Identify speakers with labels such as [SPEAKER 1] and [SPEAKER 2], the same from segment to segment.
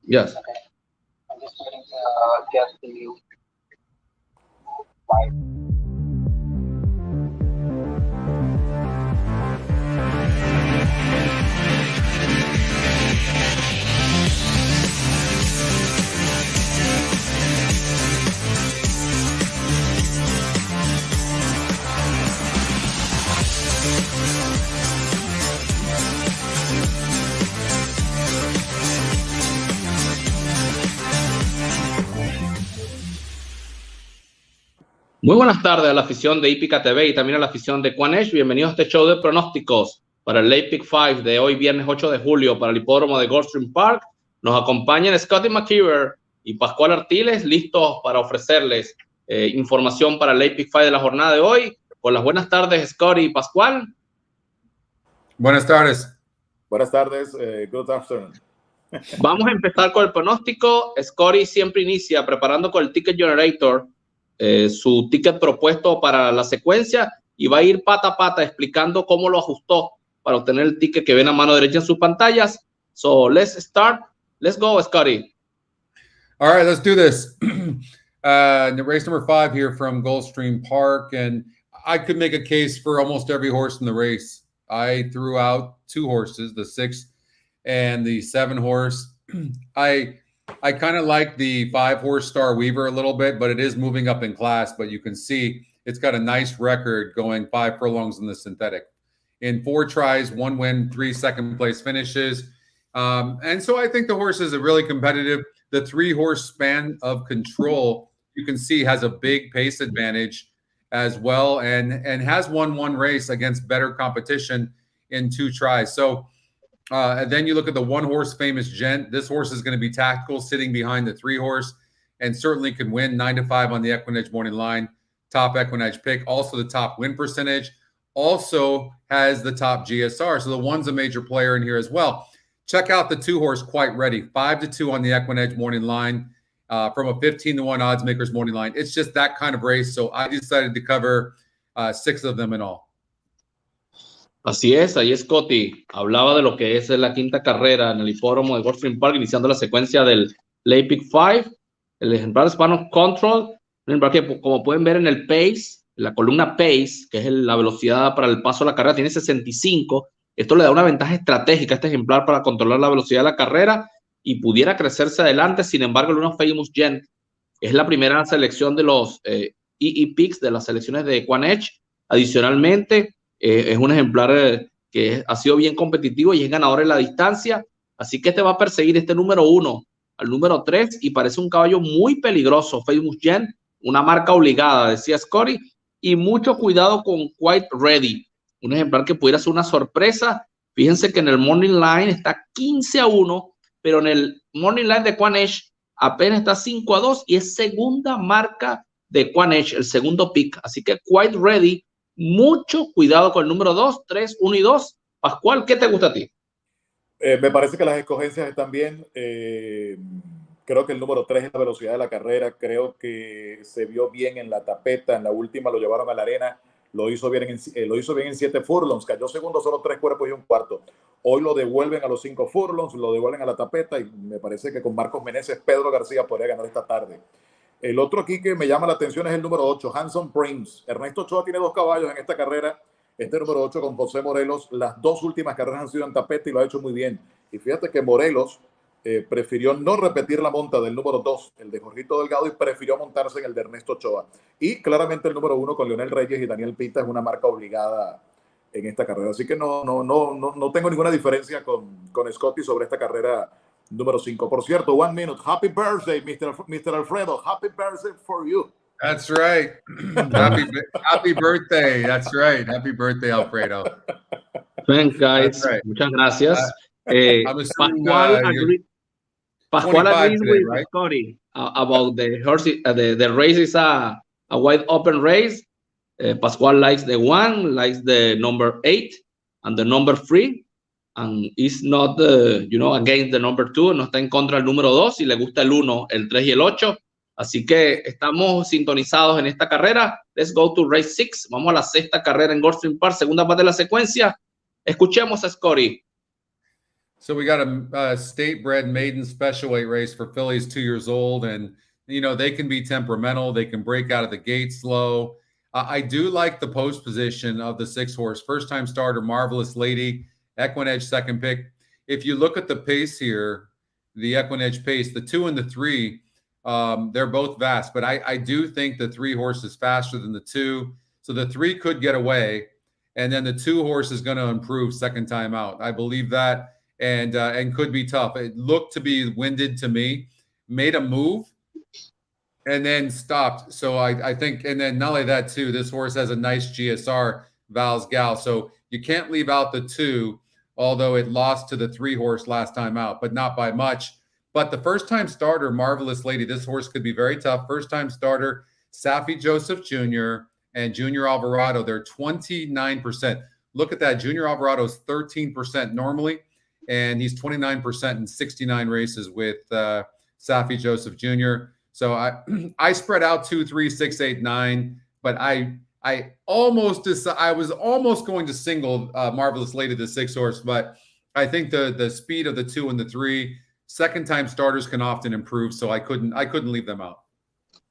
[SPEAKER 1] Yes.
[SPEAKER 2] Okay. I'm just waiting to get the live.
[SPEAKER 1] Muy buenas tardes a la afición de HipicaTV y también a la afición de EquinEdge. Bienvenidos a este show de pronósticos para el Late Pick 5 de hoy, viernes 8 de julio, para el hipódromo de Gulfstream Park. Nos acompañan Scotty McKeever y Pascual Artiles, listos para ofrecerles información para el Late Pick 5 de la jornada de hoy. Con las buenas tardes, Scotty y Pascual.
[SPEAKER 3] Buenas tardes.
[SPEAKER 4] Buenas tardes, good afternoon.
[SPEAKER 1] Vamos a empezar con el pronóstico. Scotty siempre inicia preparando con el Ticket Generator su ticket propuesto para la secuencia y va a ir pata a pata explicando cómo lo ajustó para obtener el ticket que ven a mano derecha en sus pantallas. So let's start. Let's go, Scotty.
[SPEAKER 3] All right, let's do this. Race number 5 here from Gulfstream Park, and I could make a case for almost every horse in the race. I threw out 2 horses, the 6 and the 7 horse. I kind of like the 5 horse Star Weaver a little bit, but it is moving up in class. But you can see it's got a nice record going 5 furlongs in the synthetic. In 4 tries, 1 win, 3 second place finishes. And so I think the horse is really competitive. The 3 horse span of control, you can see, has a big pace advantage as well, and has won 1 race against better competition in 2 tries. So and then you look at the 1 horse Famous Gent. This horse is going to be tactical, sitting behind the 3 horse, and certainly can win 9-5 on the EquinEdge morning line. Top EquinEdge pick, also the top win percentage, also has the top GSR. So the 1's a major player in here as well. Check out the 2 horse Quite Ready, 5-2 on the EquinEdge morning line from a 15-1 odds makers morning line. It's just that kind of race. So I decided to cover 6 of them in all.
[SPEAKER 1] Así es, ahí Scotty hablaba de lo que es la quinta carrera en el hipódromo de Gulfstream Park, iniciando la secuencia del Late Pick 5, el ejemplar Spanish Control, un ejemplar que, como pueden ver en el pace, la columna pace, que es la velocidad para el paso de la carrera, tiene 65. Esto le da una ventaja estratégica a este ejemplar para controlar la velocidad de la carrera y pudiera crecerse adelante. Sin embargo, el 1 Famous Gent es la primera selección de los Picks, de las selecciones de EquinEdge. Adicionalmente, es un ejemplar que ha sido bien competitivo y es ganador en la distancia, así que este va a perseguir este número 1 al número 3 y parece un caballo muy peligroso, Famous Gent, una marca obligada, decía Scotty, y mucho cuidado con Quite Ready, un ejemplar que pudiera ser una sorpresa. Fíjense que en el Morning Line está 15-1, pero en el Morning Line de EquinEdge apenas está 5-2 y es segunda marca de EquinEdge, el segundo pick, así que Quite Ready, mucho cuidado con el número 2, 3, 1 y 2. Pascual, ¿qué te gusta a ti?
[SPEAKER 4] Me parece que las escogencias están bien. Creo que el número 3 es la velocidad de la carrera. Creo que se vio bien en la tapeta. En la última lo llevaron a la arena. Lo hizo bien en 7 furlongs. Cayó segundo, solo 3 cuerpos y un cuarto. Hoy lo devuelven a los 5 furlongs, lo devuelven a la tapeta y me parece que con Marcos Meneses, Pedro García podría ganar esta tarde. El otro aquí que me llama la atención es el número 8, Handsome Prince. Ernesto Ochoa tiene 2 caballos en esta carrera. Este número 8 con José Morelos. Las 2 últimas carreras han sido en tapete y lo ha hecho muy bien. Y fíjate que Morelos prefirió no repetir la monta del número 2, el de Jorgito Delgado, y prefirió montarse en el de Ernesto Ochoa. Y claramente el número 1 con Leonel Reyes y Daniel Pita es una marca obligada en esta carrera. Así que no tengo ninguna diferencia con Scotty sobre esta carrera número 5. Por cierto, 1 minute. Happy birthday, Mr. Alfredo. Happy birthday for you.
[SPEAKER 3] That's right. happy birthday. That's right. Happy birthday, Alfredo.
[SPEAKER 1] Thanks, guys.
[SPEAKER 3] Right.
[SPEAKER 1] Muchas gracias. Pascual agrees with right? Scotty about the horse. The race is a wide open race. Pascual likes the 1, likes the number 8 and the number 3. And is not, against the number 2, no está en contra del número 2 y le gusta el 1, el 3 y el 8. Así que estamos sintonizados en esta carrera. Let's go to race 6. Vamos a la 6ª carrera en Gulfstream Park, segunda parte de la secuencia. Escuchemos a Scotty.
[SPEAKER 3] So we got a state-bred maiden special weight race for fillies 2 years old, and you know they can be temperamental. They can break out of the gate slow. I do like the post position of the 6-horse. First-time starter, Marvelous Lady, EquinEdge second pick. If you look at the pace here, the EquinEdge pace, the 2 and the 3, they're both fast, but I do think the 3-horse is faster than the 2. So the 3 could get away, and then the 2-horse is going to improve second time out. I believe that, and could be tough. It looked to be winded to me, made a move, and then stopped. So I think, and then not only that too, this horse has a nice GSR, Val's Gal. So you can't leave out the 2, although it lost to the 3-horse last time out, but not by much. But the first-time starter, Marvelous Lady, this horse could be very tough. First-time starter, Safi Joseph Jr. and Junior Alvarado, they're 29%. Look at that. Junior Alvarado's 13% normally, and he's 29% in 69 races with Safi Joseph Jr. So I spread out 2, 3, 6, 8, 9, but I was almost going to single Marvelous Lady, the 6-horse, but I think the speed of the 2 and the 3, second-time starters can often improve, so I couldn't leave them out.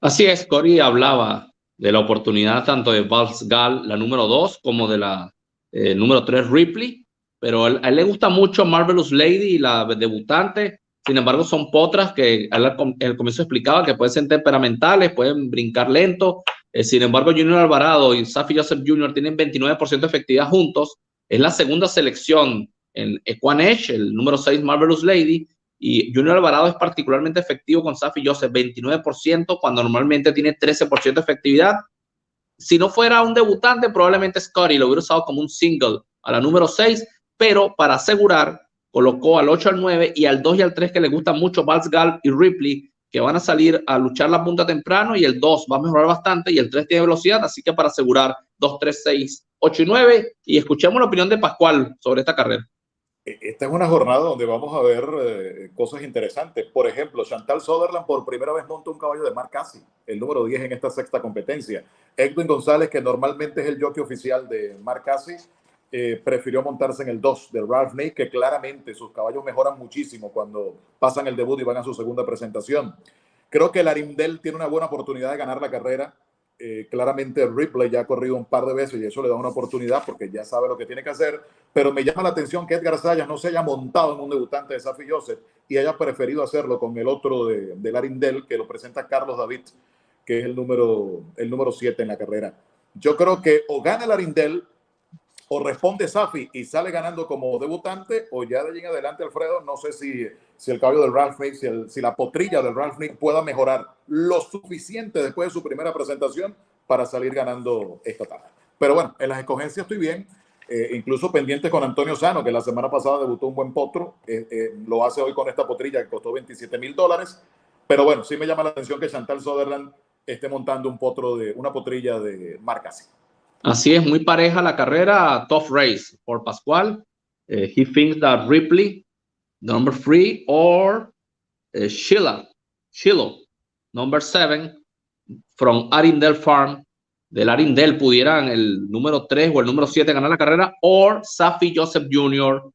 [SPEAKER 1] Así es, Cory hablaba de la oportunidad tanto de Val's Gal, la número 2, como de la número 3, Ripley, pero a él le gusta mucho Marvelous Lady y la debutante. Sin embargo, son potras que al comienzo explicaba que pueden ser temperamentales, pueden brincar lento. Sin embargo, Junior Alvarado y Safi Joseph Jr. tienen 29% de efectividad juntos. Es la segunda selección en EquinEdge, el número 6, Marvelous Lady. Y Junior Alvarado es particularmente efectivo con Safi Joseph, 29%, cuando normalmente tiene 13% de efectividad. Si no fuera un debutante, probablemente Scotty lo hubiera usado como un single a la número 6, pero para asegurar, colocó al 8, al 9 y al 2 y al 3 que le gustan mucho, Val's Gal y Ripley, que van a salir a luchar la punta temprano, y el 2 va a mejorar bastante y el 3 tiene velocidad, así que para asegurar 2, 3, 6, 8 y 9. Y escuchemos la opinión de Pascual sobre esta carrera.
[SPEAKER 4] Esta es una jornada donde vamos a ver cosas interesantes. Por ejemplo, Chantal Sutherland por primera vez monta un caballo de Mark Casey, el número 10 en esta sexta competencia. Edwin González, que normalmente es el jockey oficial de Mark Casey, prefirió montarse en el 2 de Ralph May, que claramente sus caballos mejoran muchísimo cuando pasan el debut y van a su segunda presentación. Creo que el Arindel tiene una buena oportunidad de ganar la carrera. Claramente Ripley ya ha corrido un par de veces y eso le da una oportunidad porque ya sabe lo que tiene que hacer, pero me llama la atención que Edgar Sayas no se haya montado en un debutante de Safi Joseph y haya preferido hacerlo con el otro del Arindel, que lo presenta Carlos David, que es el número 7 en la carrera. Yo creo que o gana el Arindel o responde Safi y sale ganando como debutante, o ya de allí en adelante, Alfredo, no sé si el caballo del Ralph Nick, si la potrilla del Ralph Nick pueda mejorar lo suficiente después de su primera presentación para salir ganando esta tarde. Pero bueno, en las escogencias estoy bien, incluso pendiente con Antonio Sano, que la semana pasada debutó un buen potro, lo hace hoy con esta potrilla que costó $27,000, pero bueno, sí me llama la atención que Chantal Sutherland esté montando una potrilla de Mark Casey.
[SPEAKER 1] Así es, muy pareja la carrera, tough race por Pascual. He thinks that Ripley, number 3, or Shiloh, number 7, from Arindel Farm, del Arindel pudieran el número 3 o el número 7 ganar la carrera, or Safi Joseph Jr.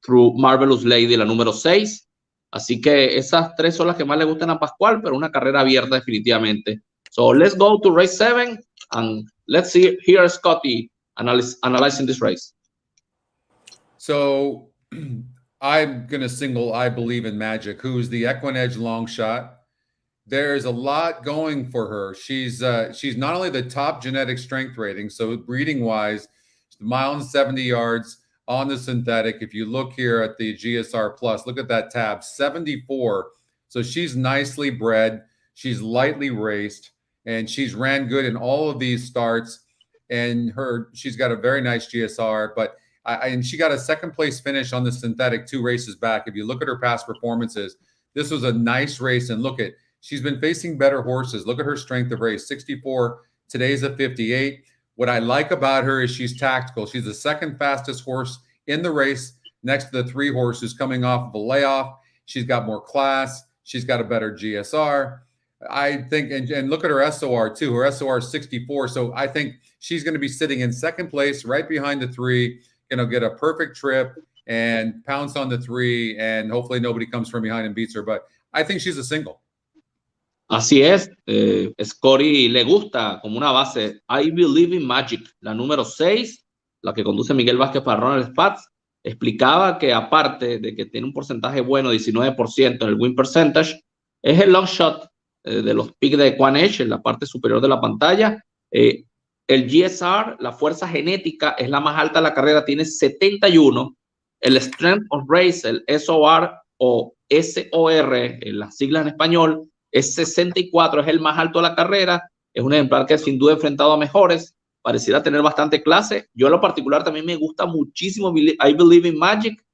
[SPEAKER 1] through Marvelous Lady, la número 6. Así que esas 3 son las que más le gustan a Pascual, pero una carrera abierta definitivamente. So let's go to race 7 and let's see here Scotty analyzing this race.
[SPEAKER 3] So I'm going to single I Believe in Magic, who's the EquinEdge long shot. There's a lot going for her. She's not only the top genetic strength rating, so breeding-wise, a mile and 70 yards on the synthetic. If you look here at the GSR Plus, look at that tab, 74. So she's nicely bred. She's lightly raced. And she's ran good in all of these starts, and she's got a very nice GSR. But and she got a second place finish on the synthetic 2 races back. If you look at her past performances, this was a nice race. And look at, she's been facing better horses. Look at her strength of race, 64. Today's a 58. What I like about her is she's tactical. She's the second fastest horse in the race next to the 3 horses coming off of a layoff. She's got more class. She's got a better GSR. I think, and look at her SOR too. Her SOR is 64. So I think she's going to be sitting in second place right behind the 3, get a perfect trip. and pounce on the 3, and hopefully nobody comes from behind and beats her. But I think she's a single.
[SPEAKER 1] Así es, Scotty le gusta como una base I Believe in Magic, la número 6, la que conduce Miguel Vázquez para Ronald Spatz, explicaba que aparte de que tiene un porcentaje bueno, 19% en el win percentage, es el long shot de los picks de EquinEdge en la parte superior de la pantalla. El GSR, la fuerza genética, es la más alta de la carrera, tiene 71. El Strength of Race, el SOR o SOR, en las siglas en español, es 64, es el más alto de la carrera. Es un ejemplar que sin duda ha enfrentado a mejores. Pareciera tener bastante clase. Yo en lo particular también me gusta muchísimo I Believe in Magic.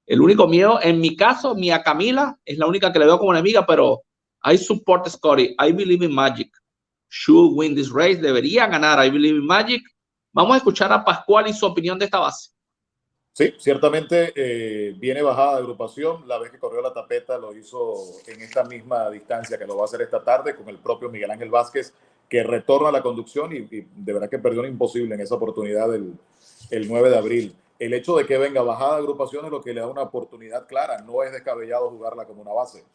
[SPEAKER 1] El único miedo, en mi caso, Mia Camila es la única que le veo como enemiga, pero I support Scotty. I Believe in Magic should win this race. Debería ganar I Believe in Magic. Vamos a escuchar a Pascual y su opinión de esta base.
[SPEAKER 4] Sí, ciertamente viene bajada de agrupación. La vez que corrió la tapeta lo hizo en esta misma distancia que lo va a hacer esta tarde con el propio Miguel Ángel Vázquez, que retorna a la conducción y de verdad que perdió un imposible en esa oportunidad el 9 de abril. El hecho de que venga bajada de agrupación es lo que le da una oportunidad clara. No es descabellado jugarla como una base.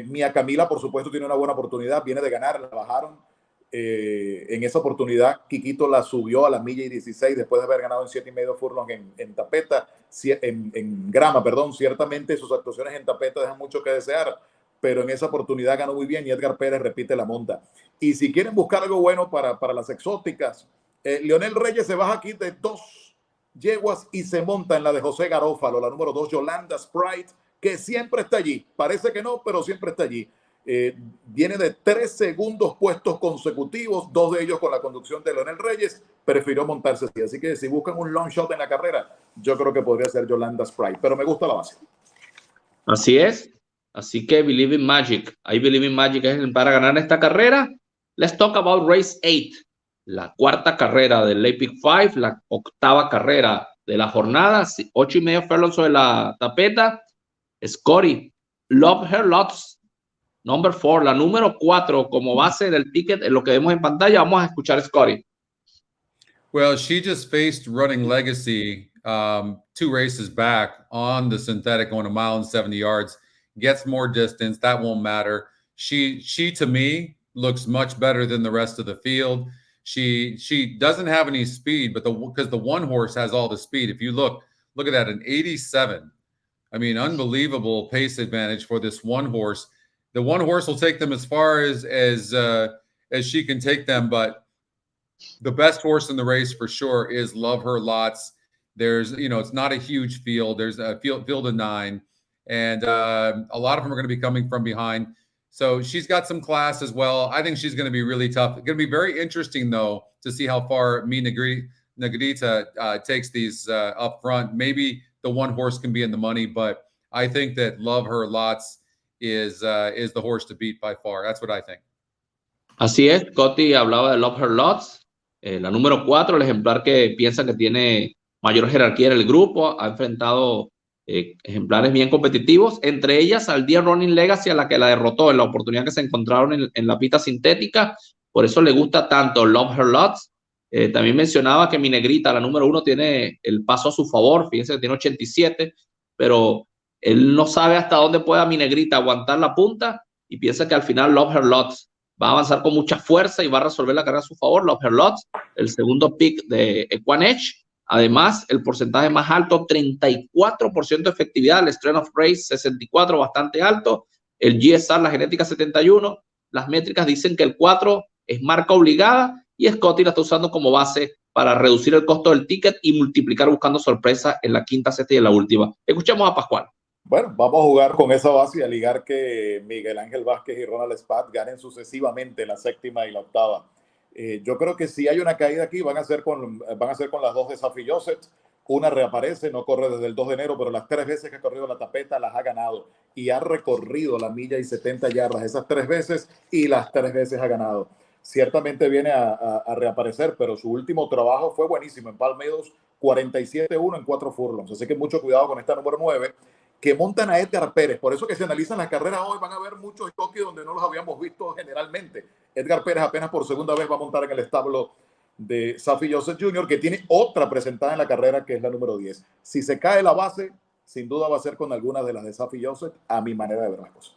[SPEAKER 4] Mia Camila, por supuesto, tiene una buena oportunidad. Viene de ganar, la bajaron. En esa oportunidad Quiquito la subió a la milla y 16 después de haber ganado en 7.5 furlongs en tapeta, en grama, perdón. Ciertamente sus actuaciones en tapeta dejan mucho que desear, pero en esa oportunidad ganó muy bien y Edgar Pérez repite la monta. Y si quieren buscar algo bueno para las exóticas, Leonel Reyes se baja aquí de 2 yeguas y se monta en la de José Garófalo, la número 2, Yolanda Sprite, que siempre está allí. Parece que no, pero siempre está allí. Viene de 3 segundos puestos consecutivos, 2 de ellos con la conducción de Leonel Reyes. Prefirió montarse así. Así que si buscan un long shot en la carrera, yo creo que podría ser Yolanda Sprite, pero me gusta la base.
[SPEAKER 1] Así es. Así que Believe in Magic. I Believe in Magic es para ganar esta carrera. Let's talk about Race 8, la 4ª carrera del Epic 5, la 8ª carrera de la jornada. 8.5 furlongs sobre la tapeta. Scotty, Love Her Lots. Number 4, la número 4 como base del ticket, en lo que vemos en pantalla. Vamos a escuchar a Scotty.
[SPEAKER 3] Well, she just faced Running Legacy 2 races back on the synthetic going 1 mile and 70 yards. Gets more distance. That won't matter. She to me looks much better than the rest of the field. She doesn't have any speed, but because the one horse has all the speed. If you look at that, an 87. I mean, unbelievable pace advantage for this one horse. The one horse will take them as far as she can take them, but the best horse in the race for sure is Love Her Lots. There's, it's not a huge field. There's a field of 9, and a lot of them are going to be coming from behind. So she's got some class as well. I think she's going to be really tough. It's going to be very interesting, though, to see how far Mi Negrita takes these up front. Maybe the one horse can be in the money, but I think that Love Her Lots is the horse to beat by far. That's what I think.
[SPEAKER 1] Así es, Scotty hablaba de Love Her Lots, la número 4, el ejemplar que piensa que tiene mayor jerarquía en el grupo. Ha enfrentado ejemplares bien competitivos, entre ellas al Dear Running Legacy, a la que la derrotó en la oportunidad que se encontraron en la pista sintética. Por eso le gusta tanto Love Her Lots. También mencionaba que Mi Negrita, la número 1, tiene el paso a su favor. Fíjense que tiene 87, pero él no sabe hasta dónde pueda Mi Negrita aguantar la punta y piensa que al final Love Her Lots va a avanzar con mucha fuerza y va a resolver la carrera a su favor. Love Her Lots, el segundo pick de EquinEdge. Además, el porcentaje más alto, 34% de efectividad. El Strength of Race, 64, bastante alto. El GSR, la genética, 71. Las métricas dicen que el 4 es marca obligada y Scotty la está usando como base para reducir el costo del ticket y multiplicar buscando sorpresa en la 5ª, 6ª y en la última. Escuchemos a Pascual.
[SPEAKER 4] Bueno, vamos a jugar con esa base y a ligar que Miguel Ángel Vázquez y Ronald Spatz ganen sucesivamente la 7ª y la 8ª. Yo creo que si hay una caída aquí van a ser con las 2 de Safi Joseph. Una reaparece, no corre desde el 2 de enero, pero las 3 veces que ha corrido la tapeta las ha ganado y ha recorrido la milla y 70 yardas esas 3 veces y las 3 veces ha ganado. Ciertamente viene a reaparecer, pero su último trabajo fue buenísimo en Palm Meadows, 47-1 en 4 furlongs. Así que mucho cuidado con esta número 9. Que montan a Edgar Pérez. Por eso que si analizan las carreras hoy van a ver muchos jockeys donde no los habíamos visto generalmente. Edgar Pérez apenas por segunda vez va a montar en el establo de Safi Joseph Jr., que tiene otra presentada en la carrera, que es la número 10. Si se cae la base, sin duda va a ser con algunas de las de Safi Joseph, a mi manera de ver las cosas.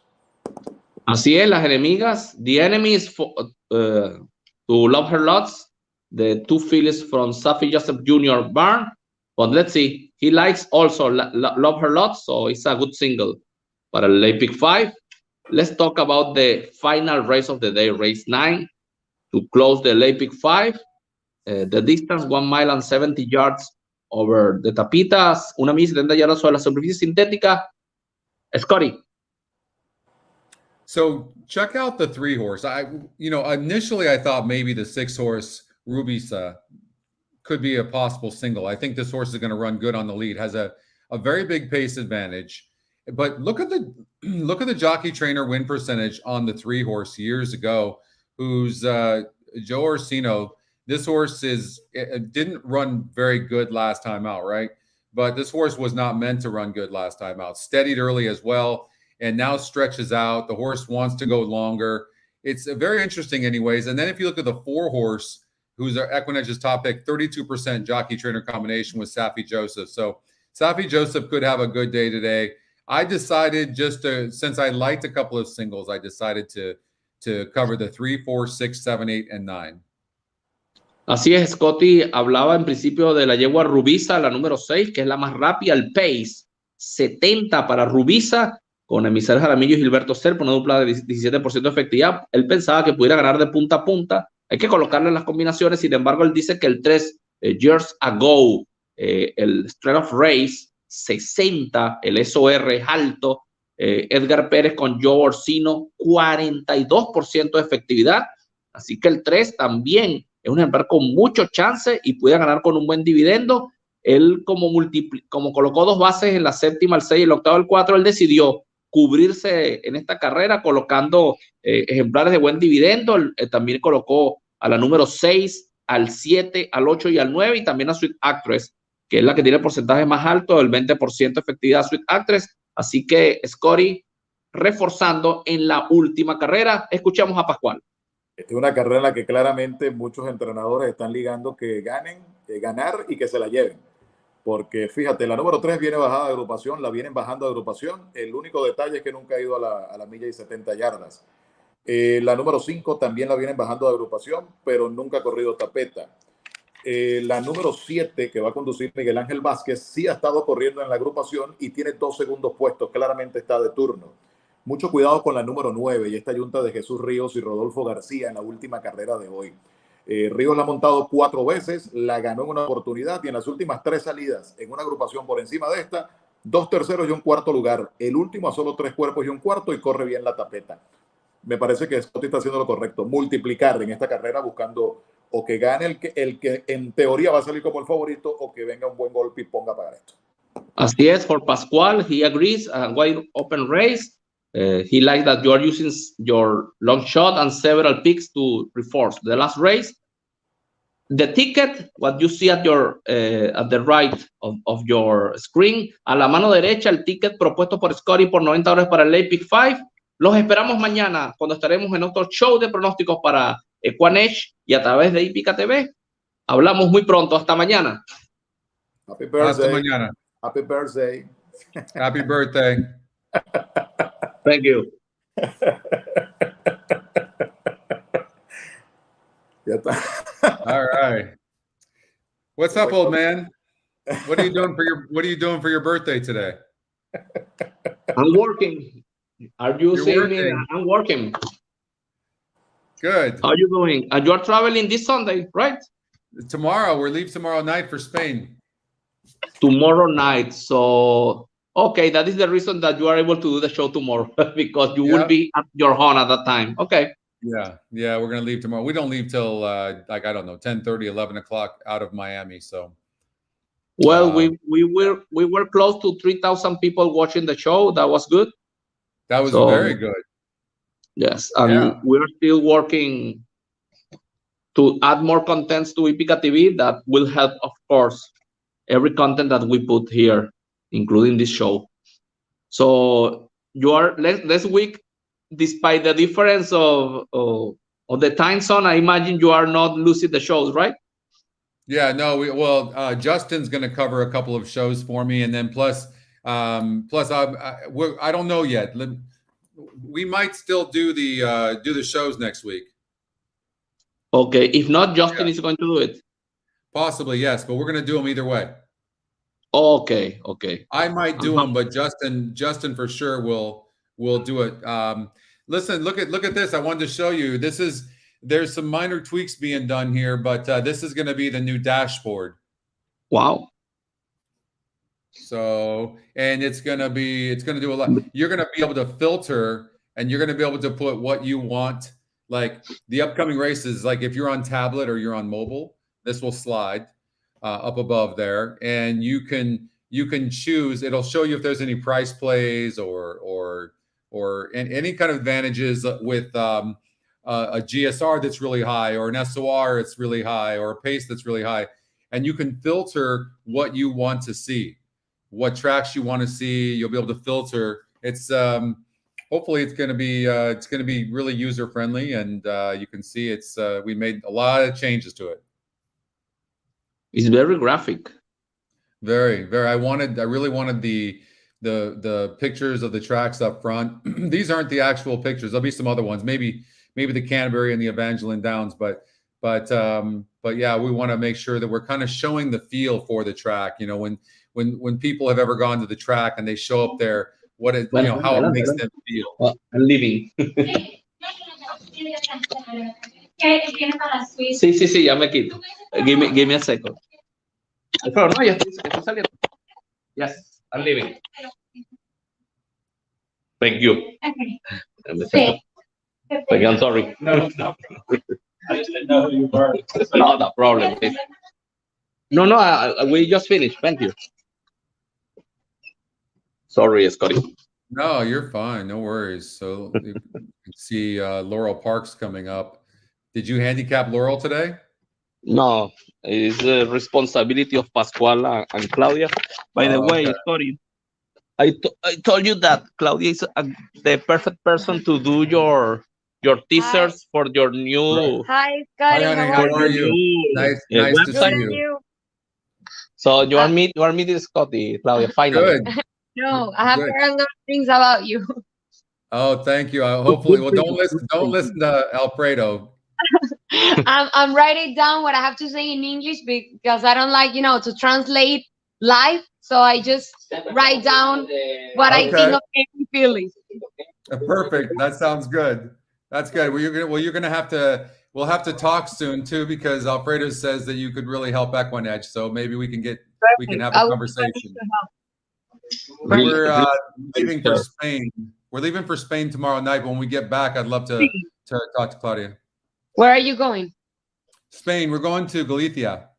[SPEAKER 1] Así es, las enemigas. The enemies to love her lots. The two fillies from Safi Joseph Jr. barn. But let's see. He likes also love her lots, so it's a good single para el Late Pick 5. Let's talk about the final race of the day, race 9, to close the Late Pick 5. The distance 1 mile and 70 yards over the tapitas, 1 milla y 70 yardas sobre la superficie sintética. Scotty.
[SPEAKER 3] So check out the 3 horse. Initially I thought maybe the 6 horse Rubisa could be a possible single. I think this horse is going to run good on the lead. Has a very big pace advantage. But look at the jockey trainer win percentage on the 3 horse years ago, who's Joe Orsino. This horse didn't run very good last time out, right? But this horse was not meant to run good last time out. Steadied early as well, and now stretches out. The horse wants to go longer. It's very interesting anyways. And then if you look at the 4 horse, who's our EquinEdge's top pick, 32% jockey trainer combination with Safi Joseph. So Safi Joseph could have a good day today. I decided since I liked a couple of singles, I decided to cover the 3, 4, 6, 7, 8, and 9.
[SPEAKER 1] Así es, Scotty hablaba en principio de la yegua Rubisa, la número 6, que es la más rápida, el pace 70 para Rubisa, con Emisario Jaramillo y Gilberto Serpa, una dupla de 17% de efectividad. Él pensaba que pudiera ganar de punta a punta. Hay que colocarle las combinaciones. Sin embargo, él dice que el 3, Years Ago, el Strength of Race, 60, el SOR es alto. Edgar Pérez con Joe Orsino, 42% de efectividad. Así que el 3 también es un ejemplar con mucho chance y puede ganar con un buen dividendo. Él como colocó 2 bases en la 7ª, el 6 y el 8º, el 4, él decidió cubrirse en esta carrera colocando ejemplares de buen dividendo. También colocó a la número 6, al 7, al 8 y al 9, y también a Sweet Actress, que es la que tiene el porcentaje más alto, del 20% de efectividad Sweet Actress. Así que Scotty reforzando en la última carrera. Escuchamos a Pascual.
[SPEAKER 4] Esta es una carrera en la que claramente muchos entrenadores están ligando que ganar y que se la lleven. Porque fíjate, la número 3 viene bajada de agrupación, la vienen bajando de agrupación. El único detalle es que nunca ha ido a la milla y 70 yardas. La número 5 también la vienen bajando de agrupación, pero nunca ha corrido tapeta. La número 7, que va a conducir Miguel Ángel Vázquez, sí ha estado corriendo en la agrupación y tiene 2 segundos puestos. Claramente está de turno. Mucho cuidado con la número 9 y esta yunta de Jesús Ríos y Rodolfo García en la última carrera de hoy. Ríos la ha montado 4 veces, la ganó en una oportunidad y en las últimas 3 salidas en una agrupación por encima de esta, 2 terceros y un cuarto lugar. El último a solo 3 cuerpos y un cuarto y corre bien la tapeta. Me parece que Scotty está haciendo lo correcto, multiplicar en esta carrera buscando o que gane el que en teoría va a salir como el favorito o que venga un buen golpe y ponga a pagar esto.
[SPEAKER 1] Así es, for Pascual, he agrees, wide open race. He likes that you are using your long shot and several picks to reinforce the last race. The ticket, what you see at the right of your screen, a la mano derecha, el ticket propuesto por Scotty por $90 para el Late Pick 5. Los esperamos mañana cuando estaremos en otro show de pronósticos para EquinEdge y a través de HipicaTV. Hablamos muy pronto. Hasta mañana.
[SPEAKER 4] Happy birthday.
[SPEAKER 3] Hasta mañana.
[SPEAKER 4] Happy birthday.
[SPEAKER 3] Happy birthday.
[SPEAKER 1] Thank you.
[SPEAKER 4] Ya está.
[SPEAKER 3] All right. What's up, old man? What are you doing for your birthday today?
[SPEAKER 1] I'm working. Are you
[SPEAKER 3] You're
[SPEAKER 1] seeing me?
[SPEAKER 3] working.
[SPEAKER 1] I'm working.
[SPEAKER 3] Good.
[SPEAKER 1] How are you doing? And you are traveling this Sunday, right?
[SPEAKER 3] Tomorrow, we leave tomorrow night for Spain.
[SPEAKER 1] Tomorrow night. So, okay, that is the reason that you are able to do the show tomorrow because you will be at your home at that time. Okay.
[SPEAKER 3] Yeah, we're going to leave tomorrow. We don't leave till, like, I don't know, 10:30, 11 o'clock out of Miami, so.
[SPEAKER 1] Well, we were close to 3,000 people watching the show. That was good.
[SPEAKER 3] That was very good.
[SPEAKER 1] Yes, and we're still working to add more contents to HipicaTV that will help, of course, every content that we put here, including this show. So you are this week, despite the difference of the time zone, I imagine you are not losing the shows, right?
[SPEAKER 3] Yeah, no, Justin's going to cover a couple of shows for me, and then plus I don't know yet. We might still do the shows next week.
[SPEAKER 1] Okay, if not, Justin is going to do it.
[SPEAKER 3] Possibly, yes, but we're going to do them either way.
[SPEAKER 1] Okay.
[SPEAKER 3] I might do them, but Justin for sure will do it. Listen, look at this. I wanted to show you. There's some minor tweaks being done here, but this is going to be the new dashboard.
[SPEAKER 1] Wow.
[SPEAKER 3] So, and it's going to do a lot. You're going to be able to filter, and you're going to be able to put what you want. Like the upcoming races, like if you're on tablet or you're on mobile, this will slide up above there, and you can choose. It'll show you if there's any price plays or any kind of advantages with a GSR that's really high, or an SOR that's really high, or a pace that's really high, and you can filter what you want to see, what tracks you want to see. You'll be able to filter. It's hopefully it's going to be really user friendly, and you can see we made a lot of changes to it.
[SPEAKER 1] It's very graphic.
[SPEAKER 3] Very, very. I really wanted the pictures of the tracks up front. These aren't the actual pictures. There'll be some other ones, maybe the Canterbury and the Evangeline Downs, but yeah, we want to make sure that we're kind of showing the feel for the track. You know, when people have ever gone to the track and they show up there, how it makes them feel.
[SPEAKER 1] Well, I'm leaving. Sí, ya me quito. Give me a second. Pero no, ya estoy saliendo. Yes, I'm leaving. Thank you.
[SPEAKER 5] Okay.
[SPEAKER 1] I'm sorry.
[SPEAKER 2] No. I just didn't know who you were.
[SPEAKER 1] Not a problem. No, we just finished. Thank you. Sorry, Scotty.
[SPEAKER 3] No, you're fine. No worries. So you can see Laurel Park's coming up. Did you handicap Laurel today?
[SPEAKER 1] No, it's the responsibility of Pascual and Claudia. By the way,
[SPEAKER 3] Okay.
[SPEAKER 1] Scotty, I told you that Claudia is the perfect person to do your teasers for your new.
[SPEAKER 5] Hi, Scotty.
[SPEAKER 3] Hi, honey.
[SPEAKER 5] How
[SPEAKER 3] How
[SPEAKER 5] are
[SPEAKER 3] are
[SPEAKER 5] you?
[SPEAKER 3] you? Nice to
[SPEAKER 5] Good,
[SPEAKER 3] see
[SPEAKER 5] and
[SPEAKER 3] you.
[SPEAKER 5] you?
[SPEAKER 1] So you are meeting Scotty, Claudia. Finally.
[SPEAKER 3] Good.
[SPEAKER 5] No, I have
[SPEAKER 3] Good.
[SPEAKER 5] heard a lot of things about you.
[SPEAKER 3] Oh, thank you. Hopefully, well, don't listen to Alfredo.
[SPEAKER 5] I'm writing down what I have to say in English because I don't like, to translate live. So I just write down what I
[SPEAKER 3] Okay.
[SPEAKER 5] think of every feeling.
[SPEAKER 3] Perfect. That sounds good. That's good. We'll have to talk soon too, because Alfredo says that you could really help EquinEdge. So maybe we can have a conversation. We're leaving for Spain. We're leaving for Spain tomorrow night. But when we get back, I'd love to talk to Claudia.
[SPEAKER 5] Where are you going?
[SPEAKER 3] Spain. We're going to Galicia.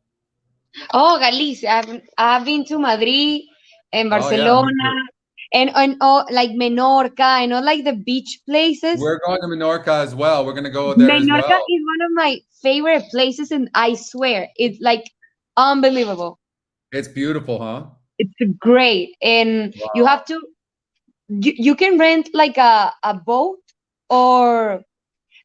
[SPEAKER 5] Oh, Galicia. I've been to Madrid and
[SPEAKER 3] Oh, yeah,
[SPEAKER 5] Barcelona and like Menorca and all like the beach places.
[SPEAKER 3] We're going to Menorca as well. We're going to go there as
[SPEAKER 5] Menorca
[SPEAKER 3] well.
[SPEAKER 5] is one of my favorite places, and I swear it's like unbelievable.
[SPEAKER 3] It's beautiful, huh?
[SPEAKER 5] It's great, and
[SPEAKER 3] Wow.
[SPEAKER 5] you have to. You can rent like a boat, or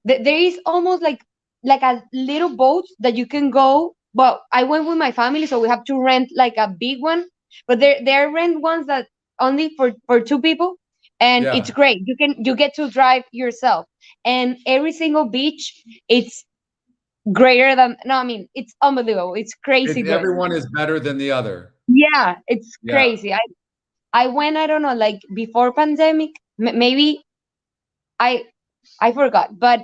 [SPEAKER 5] there is almost like a little boat that you can go. But I went with my family, so we have to rent like a big one. But there are rent ones that only for two people, and
[SPEAKER 3] Yeah.
[SPEAKER 5] it's great. You get to drive yourself, and every single beach it's greater than. No, I mean it's unbelievable. It's crazy. good.
[SPEAKER 3] Everyone is better than the other.
[SPEAKER 5] Yeah, it's
[SPEAKER 3] Yeah.
[SPEAKER 5] crazy. I went, I don't know, like before pandemic, maybe I forgot, but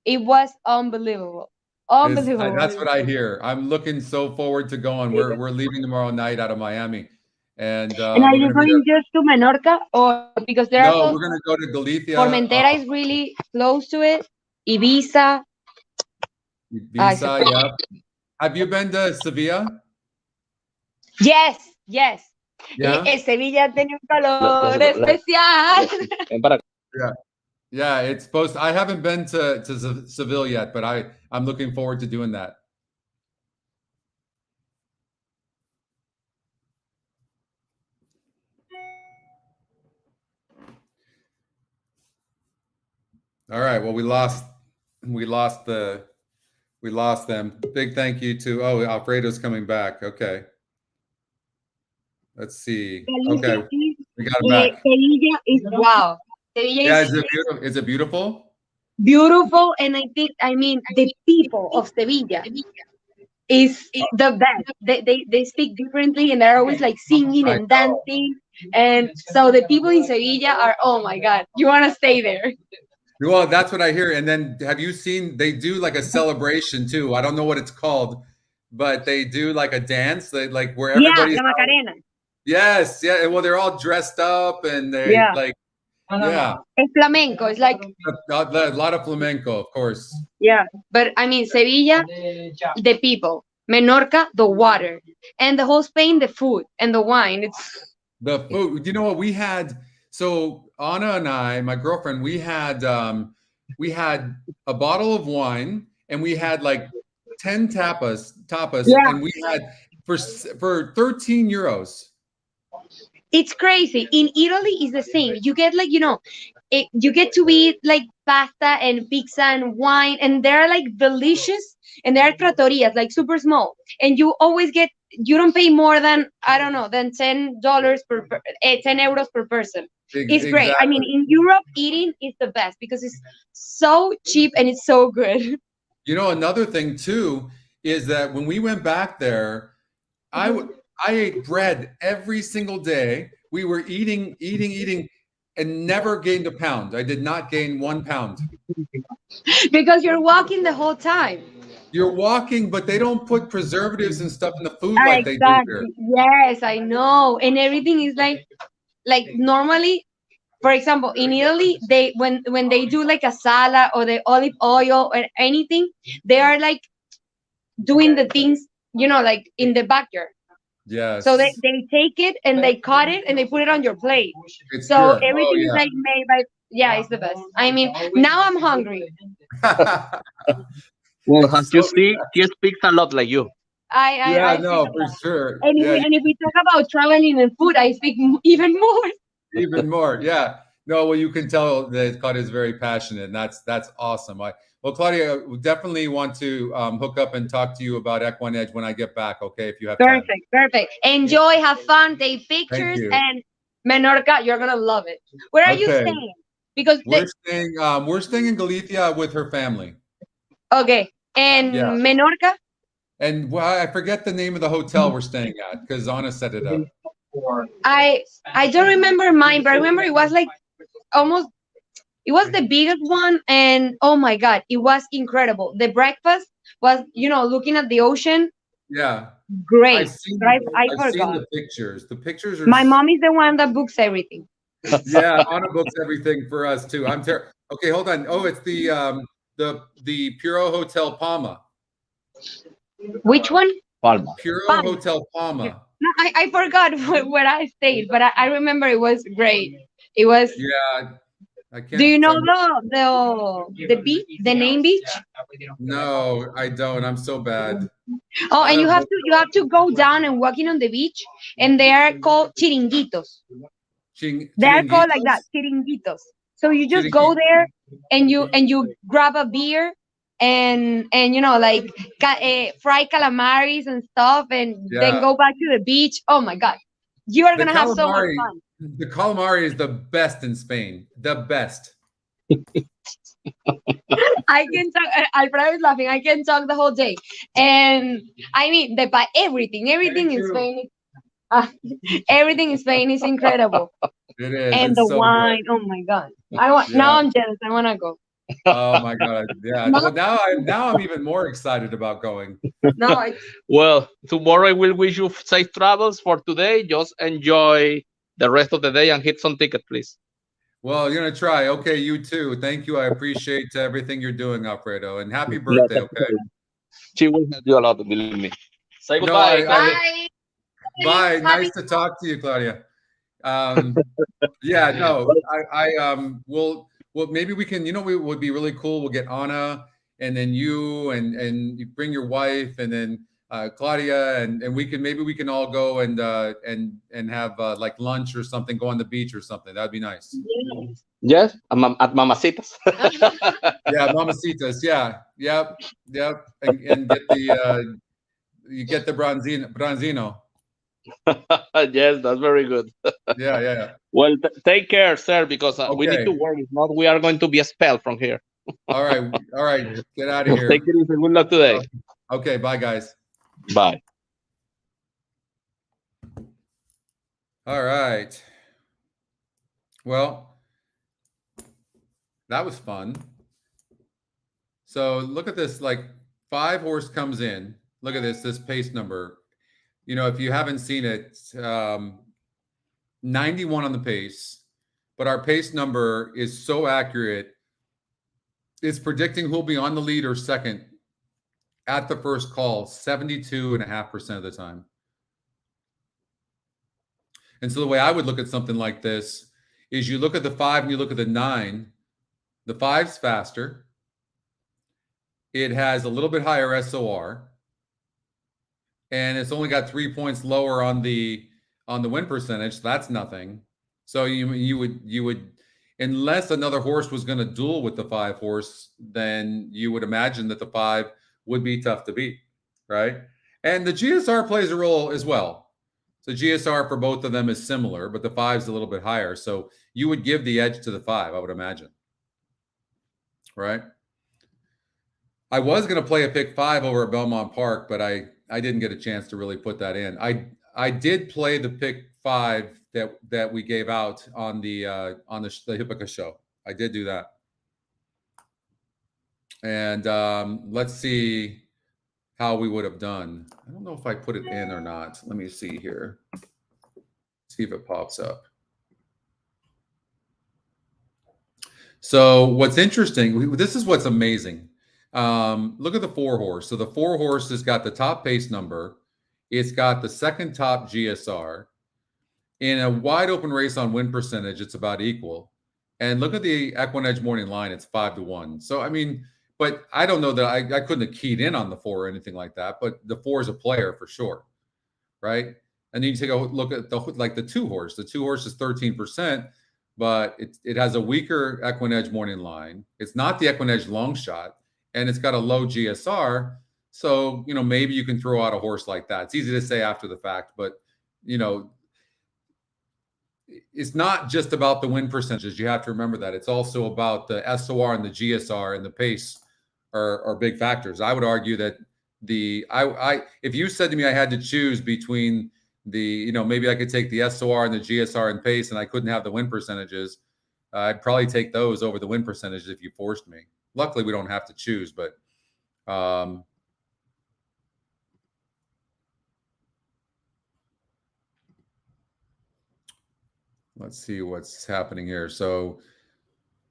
[SPEAKER 5] it was unbelievable. Unbelievable.
[SPEAKER 3] That's what I hear. I'm looking so forward to going. We're leaving tomorrow night out of Miami, and
[SPEAKER 5] And are
[SPEAKER 3] we're
[SPEAKER 5] you
[SPEAKER 3] gonna be
[SPEAKER 5] going just to Menorca, or because there
[SPEAKER 3] there.
[SPEAKER 5] are
[SPEAKER 3] No,
[SPEAKER 5] some
[SPEAKER 3] we're gonna go to Galicia.
[SPEAKER 5] Formentera is really close to it. Ibiza.
[SPEAKER 3] Ibiza, yeah. Have you been to Sevilla?
[SPEAKER 5] Yes.
[SPEAKER 3] Yeah.
[SPEAKER 5] Sevilla tiene un calor especial.
[SPEAKER 3] Yeah, it's supposed to, I haven't been to Seville yet, but I'm looking forward to doing that. All right. Well, we lost the We lost them. Big thank you to, oh, Alfredo's coming back. Okay. Let's see. Okay. We got him back.
[SPEAKER 5] Sevilla is wow. Sevilla
[SPEAKER 3] Yeah,
[SPEAKER 5] is
[SPEAKER 3] is it beautiful?
[SPEAKER 5] beautiful, and I mean, the people of Sevilla is the best. They speak differently, and they're always like singing and dancing. And so the people in Sevilla are, oh my God, you want to stay there.
[SPEAKER 3] Well, that's what I hear. And then have you seen, they do like a celebration too. I don't know what it's called, but they do like a dance, like where everybody's.
[SPEAKER 5] Yeah, la Macarena.
[SPEAKER 3] Yes, yeah. Well, they're all dressed up and they like, yeah.
[SPEAKER 5] It's flamenco. It's like
[SPEAKER 3] A lot of flamenco, of course.
[SPEAKER 5] yeah, but I mean Sevilla, the people. Menorca, the water, and the whole Spain, the food and the wine. It's
[SPEAKER 3] The food. You know what we had? So Anna and I, my girlfriend, we had a bottle of wine and we had like 10 tapas, and we had for 13 euros.
[SPEAKER 5] it's crazy. In Italy, it's the same. You get like you get to eat like pasta and pizza and wine, and they're like delicious. And they're trattorias, like super small, and you always get. You don't pay more than I don't know than $10 10 euros per person. It's great. I mean, in Europe, eating is the best because it's so cheap and it's so good.
[SPEAKER 3] You know, another thing too is that when we went back there, I ate bread every single day. We were eating, and never gained a pound. I did not gain 1 pound.
[SPEAKER 5] Because you're walking the whole time.
[SPEAKER 3] You're walking, but they don't put preservatives and stuff in the food like they do here.
[SPEAKER 5] Yes, I know. And everything is like normally, for example, in Italy, they when they do like a salad or the olive oil or anything, they are like doing the things, like in the backyard.
[SPEAKER 3] Yes.
[SPEAKER 5] So they take it and they cut it and they put it on your plate.
[SPEAKER 3] It's
[SPEAKER 5] so
[SPEAKER 3] good.
[SPEAKER 5] everything is like made by it's the best. I mean, now I'm hungry.
[SPEAKER 1] Well, as you see, he speaks a lot like you.
[SPEAKER 5] I
[SPEAKER 3] for sure.
[SPEAKER 5] And, if we talk about traveling and food, I speak even more.
[SPEAKER 3] Even more, yeah. No, well, you can tell that Claudia is very passionate, and that's awesome. Well, Claudia, we definitely want to hook up and talk to you about EquinEdge when I get back, okay, if you have time.
[SPEAKER 5] Perfect. Enjoy, have fun, take pictures, and Menorca, you're going to love it. Where are you staying? Because
[SPEAKER 3] we're staying in Galicia with her family.
[SPEAKER 5] Okay, and Menorca?
[SPEAKER 3] And I forget the name of the hotel we're staying at because Anna set it up.
[SPEAKER 5] I don't remember mine, but I remember it was like almost, it was the biggest one, and oh my God, it was incredible. The breakfast was, looking at the ocean.
[SPEAKER 3] Yeah.
[SPEAKER 5] Great.
[SPEAKER 3] I've seen the pictures. The pictures are.
[SPEAKER 5] My mom is the one that books everything.
[SPEAKER 3] Yeah, Anna books everything for us too. Okay, hold on. Oh, it's the Puro Hotel Palma.
[SPEAKER 5] Which one?
[SPEAKER 1] Palma.
[SPEAKER 3] Puro Hotel Palma.
[SPEAKER 5] No, I forgot where I stayed, but I remember it was great. It was.
[SPEAKER 3] Yeah. I can't.
[SPEAKER 5] Do you know the beach, the name beach?
[SPEAKER 3] No, I don't. I'm so bad.
[SPEAKER 5] Oh, and you have to go down and walking on the beach, and they are called chiringuitos. They're called like that, chiringuitos. So you just go there and you grab a beer and like fry calamaris and stuff, and then go back to the beach. Oh my God, you are gonna have so much fun.
[SPEAKER 3] The calamari is the best in Spain. The best.
[SPEAKER 5] I can talk. Alfredo is laughing. I can talk the whole day, and I mean everything in Spain. Everything in Spain is incredible.
[SPEAKER 3] It is.
[SPEAKER 5] And the wine. Good. Oh my God! Now I'm jealous. I want to go.
[SPEAKER 3] Oh my God! Yeah. Well, now I'm even more excited about going.
[SPEAKER 5] No.
[SPEAKER 1] Well, tomorrow I will wish you safe travels. For today, just enjoy the rest of the day and hit some tickets, please.
[SPEAKER 3] Well, you're gonna try. Okay, you too. Thank you. I appreciate everything you're doing, Alfredo, and happy birthday. Okay.
[SPEAKER 1] She will help you a lot, believe me. Say goodbye.
[SPEAKER 5] Bye.
[SPEAKER 3] Bye. Nice to talk to you, Claudia. Yeah. No. Well, maybe we can. We would be really cool. We'll get Anna, and then you, and you bring your wife, and then Claudia, and maybe we can all go and have like lunch or something, go on the beach or something. That'd be nice.
[SPEAKER 1] Yes, at Mamacitas.
[SPEAKER 3] Yeah, Mamacitas. Yeah, yep. And get the you get the branzino.
[SPEAKER 1] Yes, that's very good.
[SPEAKER 3] Yeah.
[SPEAKER 1] Well, take care, sir, because we need
[SPEAKER 3] Okay.
[SPEAKER 1] to work. If not, we are going to be expelled from here.
[SPEAKER 3] All right. Get out of here.
[SPEAKER 1] Take it easy. Good luck today.
[SPEAKER 3] Okay, bye, guys.
[SPEAKER 1] Bye.
[SPEAKER 3] All right. Well, that was fun. So look at this, like 5 horse comes in. Look at this pace number. You know, if you haven't seen it, 91 on the pace, but our pace number is so accurate. It's predicting who'll be on the lead or second at the first call 72.5% of the time. And so the way I would look at something like this is you look at the 5 and you look at the 9. The 5's faster. It has a little bit higher SOR. And it's only got 3 points lower on the win percentage. So that's nothing. So you would, unless another horse was going to duel with the 5 horse, then you would imagine that the 5 would be tough to beat, right? And the GSR plays a role as well. So GSR for both of them is similar, but the 5's a little bit higher. So you would give the edge to the 5, I would imagine, right? I was going to play a pick 5 over at Belmont Park, but I didn't get a chance to really put that in. I did play the pick 5 that we gave out on the Hippica show. I did do that. And let's see how we would have done. I don't know if I put it in or not. Let me see here. See if it pops up. So what's interesting, this is what's amazing. Look at the 4 horse. So the 4 horse has got the top pace number. It's got the second top GSR. In a wide open race on win percentage, it's about equal. And look at the EquinEdge morning line. It's 5-1. So, I mean, but I don't know that I couldn't have keyed in on the 4 or anything like that, but the 4 is a player for sure. Right. And then you take a look at the 2 horse. The 2 horse is 13%, but it has a weaker EquinEdge morning line. It's not the EquinEdge long shot, and it's got a low GSR. So, you know, maybe you can throw out a horse like that. It's easy to say after the fact, but, you know, it's not just about the win percentages. You have to remember that. It's also about the SOR and the GSR, and the pace are big factors. I would argue that if you said to me I had to choose between maybe I could take the SOR and the GSR and pace and I couldn't have the win percentages, I'd probably take those over the win percentages if you forced me. Luckily, we don't have to choose, but let's see what's happening here. So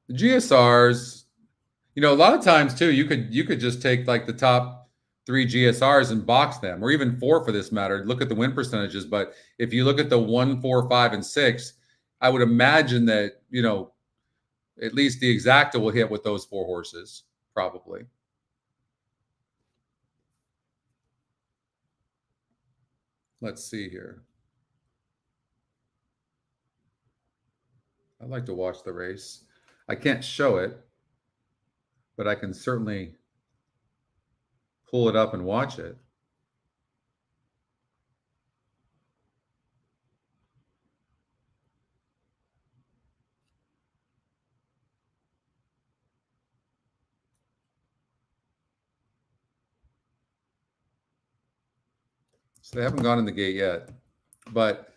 [SPEAKER 3] the GSRs, you know, a lot of times too, you could just take like the top 3 GSRs and box them, or even 4 for this matter. Look at the win percentages. But if you look at the 1, 4, 5, and 6, I would imagine that, you know, at least the exacta will hit with those 4 horses, probably. Let's see here. I'd like to watch the race. I can't show it, but I can certainly pull it up and watch it. So they haven't gone in the gate yet, but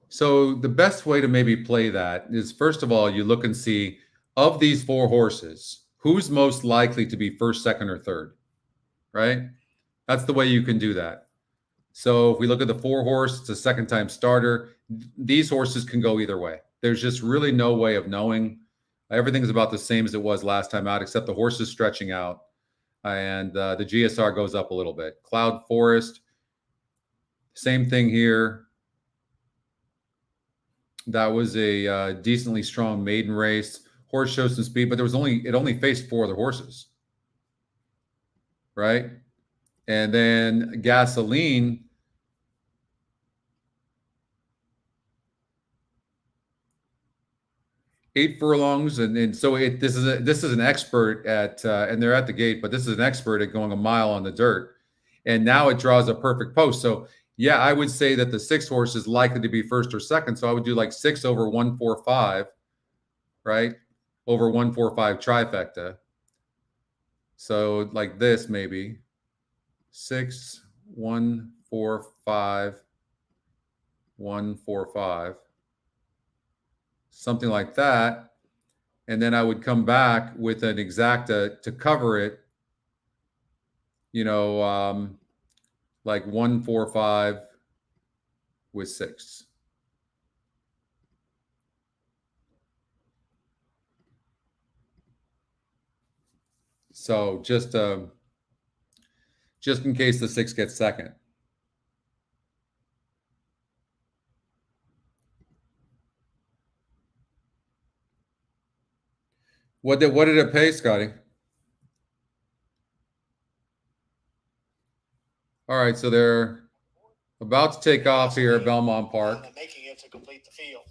[SPEAKER 3] so the best way to maybe play that is, first of all, you look and see, of these 4 horses, who's most likely to be first, second, or third, right? That's the way you can do that. So if we look at the 4 horse, it's a second-time starter. These horses can go either way. There's just really no way of knowing. Everything's about the same as it was last time out, except the horse is stretching out, and the GSR goes up a little bit. Cloud Forest, same thing here. That was a decently strong maiden race. Horse showed some speed, but it only faced 4 other horses, right? And then Gasoline, eight furlongs, and so this is an expert at and they're at the gate, but this is an expert at going a mile on the dirt, and now it draws a perfect post. So yeah, I would say that the 6 horse is likely to be first or second. So I would do like 6 over 145, right? Over 145 trifecta. So like this maybe 6 1 4 5 1 4 5. Something like that. And then I would come back with an exacta to cover it, you know, like 1 4 5 with 6. So just in case the 6 gets second. What did it pay, Scotty? All right, so they're about to take off here at Belmont Park.
[SPEAKER 2] Making it to complete the field.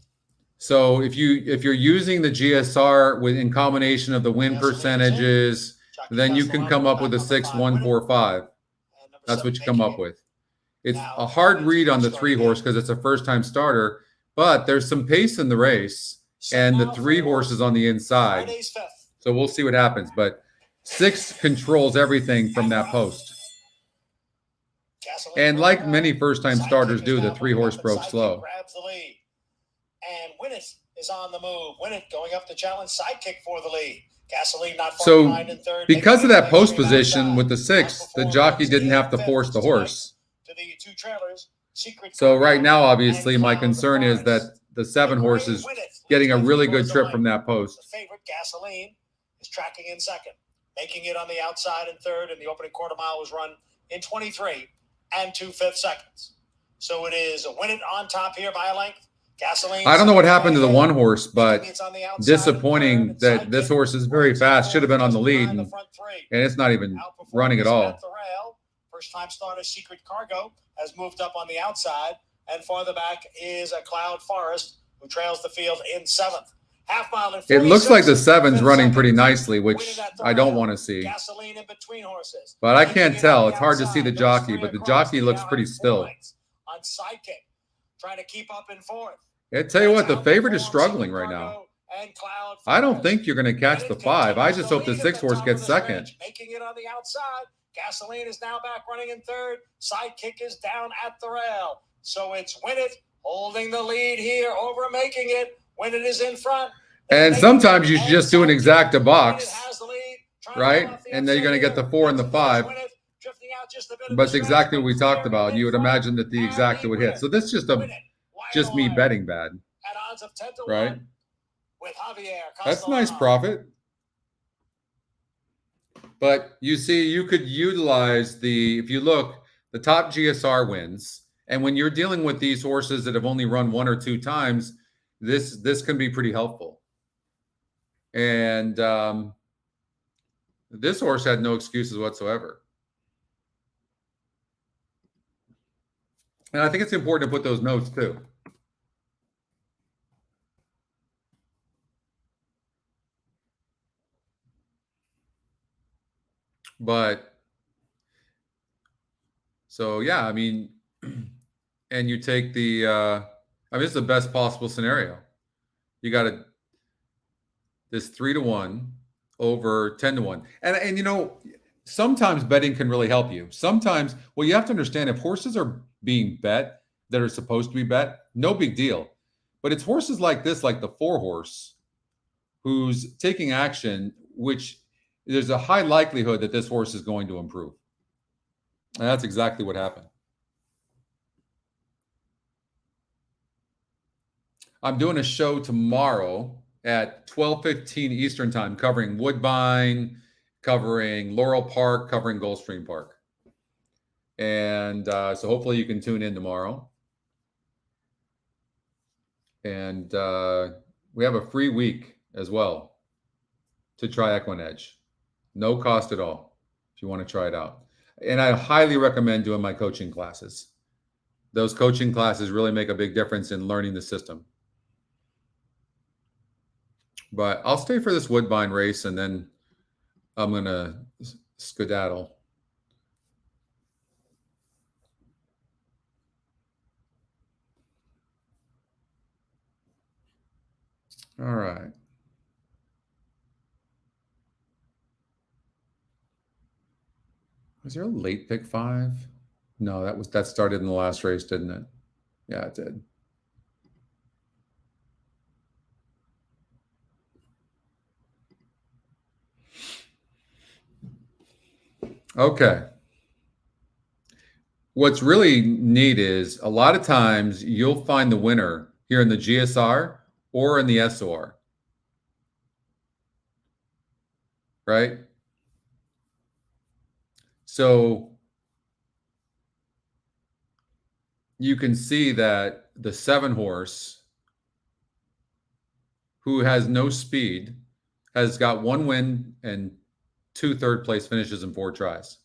[SPEAKER 3] So if you're using the GSR in combination of the win percentages, then you can come up with a 6-1-4-5. That's what you come up with. It's a hard read on the 3 horse because it's a first time starter, but there's some pace in the race. And the 3 horses on the inside. So we'll see what happens. But 6 controls everything from that post. And like many first-time starters do, the 3 horse broke slow.
[SPEAKER 2] Grabs the lead. And Winnet is on the move. Winnet going up the challenge. Sidekick for the lead. Gasoline not far behind in third.
[SPEAKER 3] Because of that post position with the 6, the jockey didn't have to force the horse.
[SPEAKER 2] To the 2 trailers.
[SPEAKER 3] So right now, obviously, my concern is that the 7 horse is getting a really good trip from that post.
[SPEAKER 2] The favorite Gasoline is tracking in second, making it on the outside in third, and the opening quarter mile was run in 23 2/5 seconds. So it is a Winnet on top here by a length. Gasoline.
[SPEAKER 3] I don't know what happened to the 1 horse, but disappointing that this horse is very fast. Should have been on the lead, and it's not even running at all.
[SPEAKER 2] First time starter Secret Cargo has moved up on the outside, and farther back is a Cloud Forest who trails the field in 7th. Half mile in 46.
[SPEAKER 3] It looks like the 7's running pretty nicely, which I don't want to see.
[SPEAKER 2] Gasoline in between horses.
[SPEAKER 3] But I can't tell. It's hard to see the jockey, but the jockey looks pretty still.
[SPEAKER 2] On Sidekick, trying to keep up in 4th.
[SPEAKER 3] I tell you what, the favorite is struggling right now. I don't think you're going to catch the 5. I just hope the 6 horse gets second.
[SPEAKER 2] Making it on the outside. Gasoline is now back running in third. Sidekick is down at the rail. So it's Winnet holding the lead here over Making It. Winnet is in front.
[SPEAKER 3] And sometimes you should just do an exacta box, right? And then you're going to get the 4 and the 5. But it's exactly what we talked about. You would imagine that the exacta would hit. So this is just me betting bad, right? That's nice profit. But you see, you could utilize if you look, the top GSR wins. And when you're dealing with these horses that have only run 1 or 2 times, this can be pretty helpful. And this horse had no excuses whatsoever. And I think it's important to put those notes too. But so, yeah, I mean, and you take the, I mean, this is the best possible scenario. You got this 3-1 over 10-1. And, you know, sometimes betting can really help you. Sometimes, well, you have to understand if horses are being bet that are supposed to be bet, no big deal. But it's horses like this, like the 4 horse, who's taking action, which there's a high likelihood that this horse is going to improve. And that's exactly what happened. I'm doing a show tomorrow at 12:15 Eastern time, covering Woodbine, covering Laurel Park, covering Gulfstream Park. And so hopefully you can tune in tomorrow. And we have a free week as well to try EquinEdge. No cost at all if you want to try it out. And I highly recommend doing my coaching classes. Those coaching classes really make a big difference in learning the system. But I'll stay for this Woodbine race, and then I'm going to skedaddle. All right. Was there a late pick 5? No, that started in the last race, didn't it? Yeah, it did. Okay. What's really neat is a lot of times you'll find the winner here in the GSR or in the SOR. Right? So you can see that the 7 horse, who has no speed, has got 1 win and 2 third place finishes in 4 tries.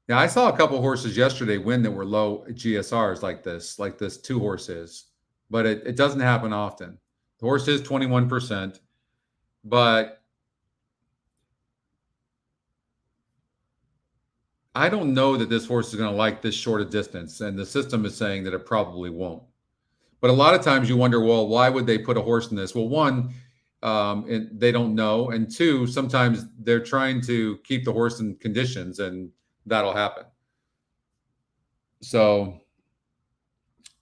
[SPEAKER 3] Yeah, I saw a couple horses yesterday win that were low GSRs like this 2 horse is, but it doesn't happen often. The horse is 21%, but I don't know that this horse is going to like this short a distance, and the system is saying that it probably won't. But a lot of times you wonder, well, why would they put a horse in this? Well, one, they don't know, and 2, sometimes they're trying to keep the horse in conditions, and that'll happen. So,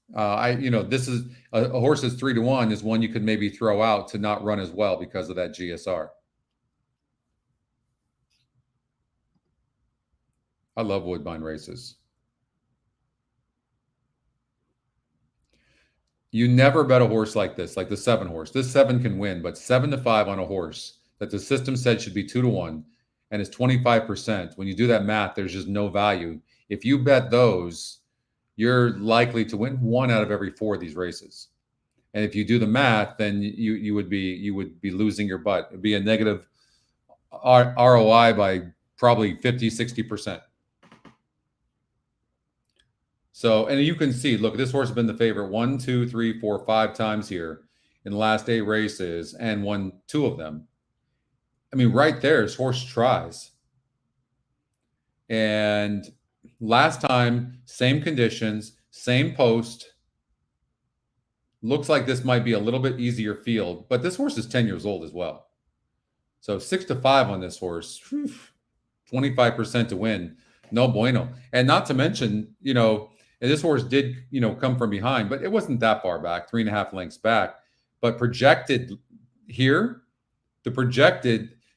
[SPEAKER 3] this is a horse that's 3-1 is one you could maybe throw out to not run as well because of that GSR. I love Woodbine races. You never bet a horse like this, like the 7 horse. This 7 can win, but 7-5 on a horse that the system said should be 2-1 and is 25%. When you do that math, there's just no value. If you bet those, you're likely to win 1 out of every 4 of these races. And if you do the math, then you would be losing your butt. It'd be a negative ROI by probably 50-60%. So, and you can see, look, this horse has been the favorite 1, 2, 3, 4, 5 times here in the last 8 races and won 2 of them. I mean, right there is horse tries. And last time, same conditions, same post. Looks like this might be a little bit easier field, but this horse is 10 years old as well. So 6-5 on this horse, 25% to win. No bueno. And not to mention, and this horse did, come from behind, but it wasn't that far back, 3.5 lengths back. But projected here,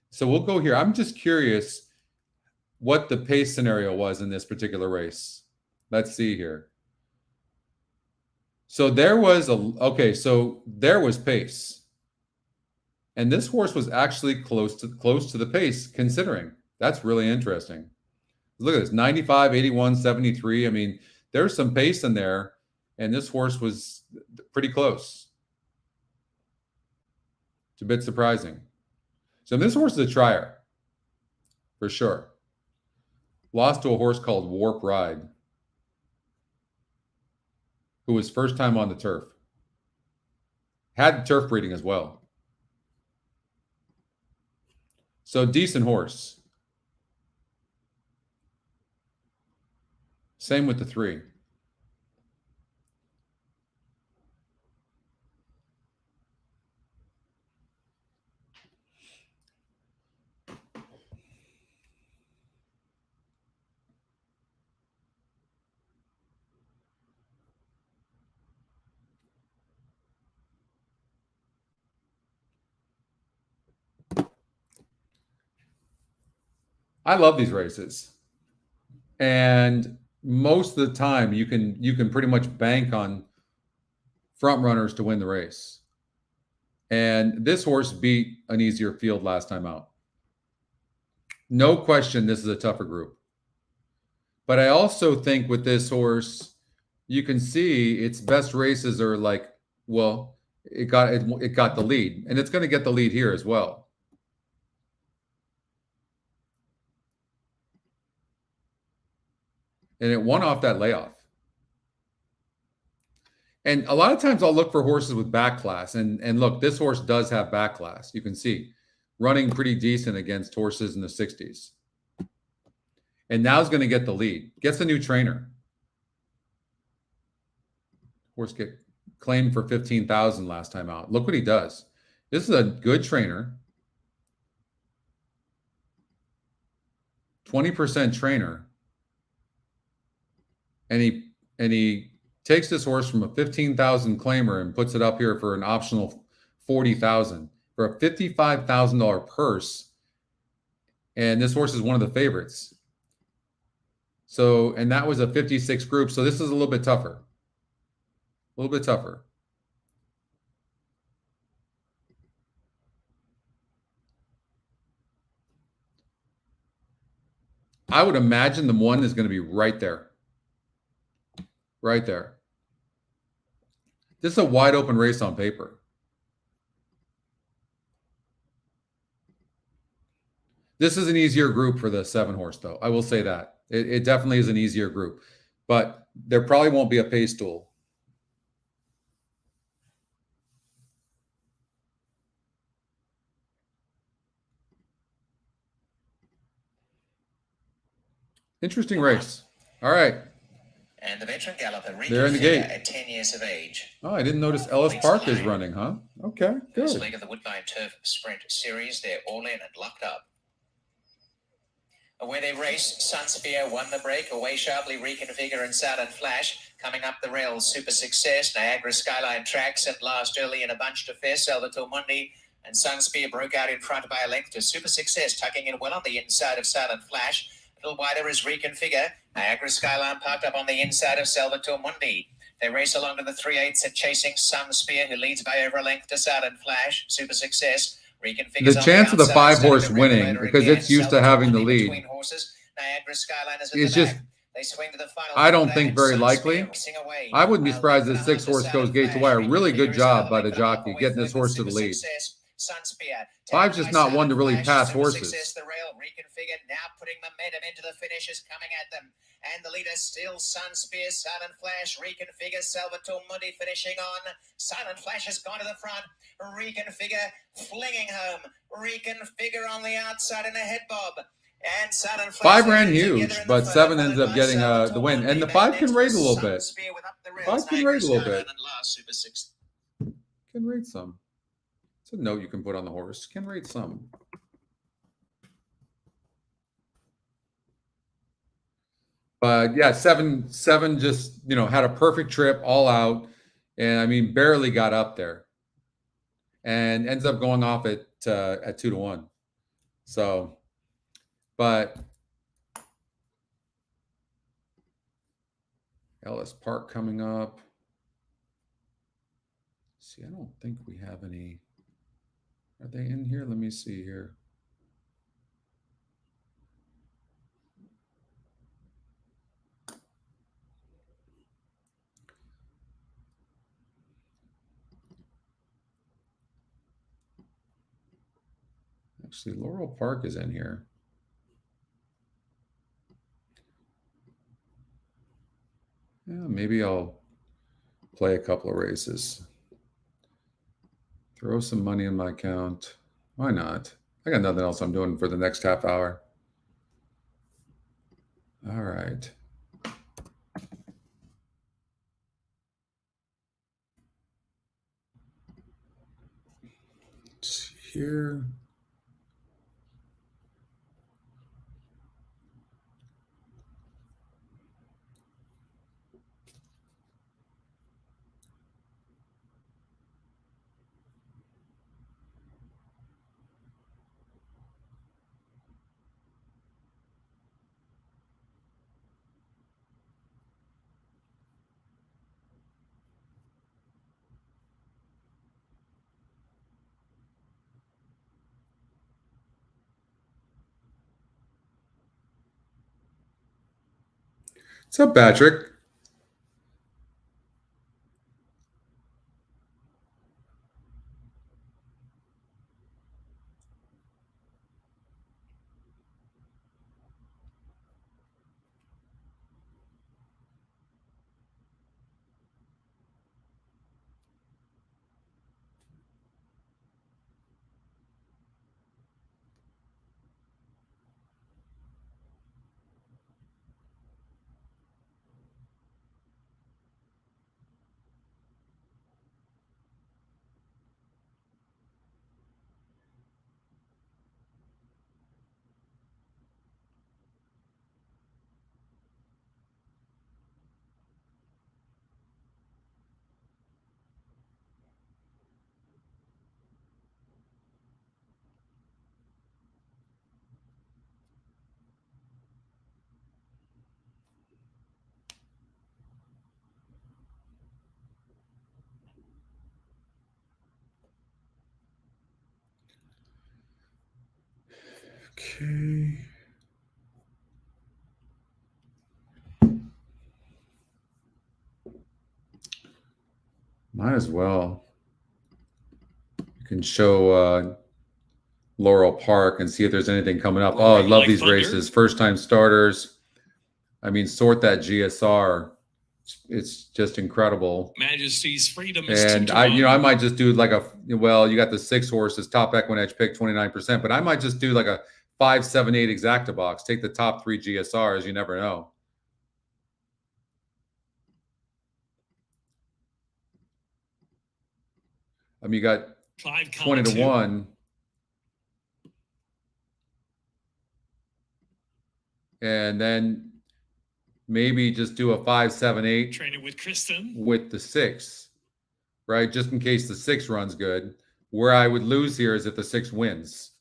[SPEAKER 3] so we'll go here. I'm just curious what the pace scenario was in this particular race. Let's see here. So there was there was pace. And this horse was actually close to the pace, considering. That's really interesting. Look at this, 95, 81, 73. I mean, there's some pace in there, and this horse was pretty close. It's a bit surprising. So this horse is a trier, for sure. Lost to a horse called Warp Ride, who was first time on the turf. Had turf breeding as well. So decent horse. Same with the 3. I love these races. And most of the time you can pretty much bank on front runners to win the race. And this horse beat an easier field last time out. No question this is a tougher group. But I also think with this horse, you can see its best races are like, well, it got the lead, and it's going to get the lead here as well. And it won off that layoff. And a lot of times I'll look for horses with back class. And look, this horse does have back class. You can see running pretty decent against horses in the 60s. And now it's going to get the lead. Gets a new trainer. Horse get claimed for $15,000 last time out. Look what he does. This is a good trainer. 20% trainer. And he takes this horse from a 15,000 claimer and puts it up here for an optional 40,000 for a $55,000 purse. And this horse is one of the favorites. So, and that was a 56 group. So this is a little bit tougher. A little bit tougher. I would imagine the one is going to be right there. Right there. This is a wide open race on paper. This is an easier group for the 7 horse, though. I will say that. It definitely is an easier group. But there probably won't be a pace duel. Interesting race. All right.
[SPEAKER 2] And the veteran galloper
[SPEAKER 3] They're in the gate
[SPEAKER 2] at 10 years of age.
[SPEAKER 3] Oh, I didn't notice Ellis Park is running, huh? Okay, good.
[SPEAKER 2] First leg of the Woodbine Turf Sprint Series. They're all in and locked up. Where they race, Sunspear won the break. Away sharply, Reconfigure and Southern Flash. Coming up the rails, Super Success, Niagara Skyline Tracks, and last early in a bunch to Fair, Salvatore Mundi. And Sunspear broke out in front by a length to Super Success, tucking in well on the inside of Southern Flash. A little wider is Reconfigure. Niagara Skyline parked up on the inside of Salvatore Mundi. They race along to the 3/8 and chasing Sunspear, who leads by over a length to Southern Flash. Super Success.
[SPEAKER 3] The chance of the 5 horse winning, because it's used to having the lead, is just, I don't think, very likely. I wouldn't be surprised if 6 horse goes gate to wire. Really good job by the jockey getting this horse to the lead. 5's just not one to really pass horses.
[SPEAKER 2] Reconfigure now putting momentum into the finish is coming at them. And the leader still Sunspear, Silent Flash, Reconfigure, Salvatore Mundi finishing on. Silent Flash has gone to the front. Reconfigure flinging home. Reconfigure on the outside in a head bob. And Silent Flash
[SPEAKER 3] 5 ran huge, but 7 ends up getting the win. And the 5 can rate a little bit. 5 can rate a little bit. Can rate some. It's a note you can put on the horse. Can rate some. But yeah, seven just, had a perfect trip all out. And I mean, barely got up there and ends up going off at 2-1. So, but Ellis Park coming up. See, I don't think we have any. Are they in here? Let me see here. Actually, Laurel Park is in here. Yeah, maybe I'll play a couple of races. Throw some money in my account. Why not? I got nothing else I'm doing for the next half hour. All right. It's here. What's up, Patrick? Okay. Might as well. You can show Laurel Park and see if there's anything coming up. Oh, I love these races. First time starters. I mean, sort that GSR. It's just incredible.
[SPEAKER 2] Majesty's Freedom
[SPEAKER 3] and I might just do like you got the 6 horses, top EquinEdge pick 29%, but I might just do like a 5, 7, 8 exacta box. Take the top 3 GSRs. You never know. I mean, you got 20 to 1. And then maybe just do a 5, 7, 8.
[SPEAKER 2] Train it with Kristen.
[SPEAKER 3] With the 6, right? Just in case the 6 runs good. Where I would lose here is if the 6 wins.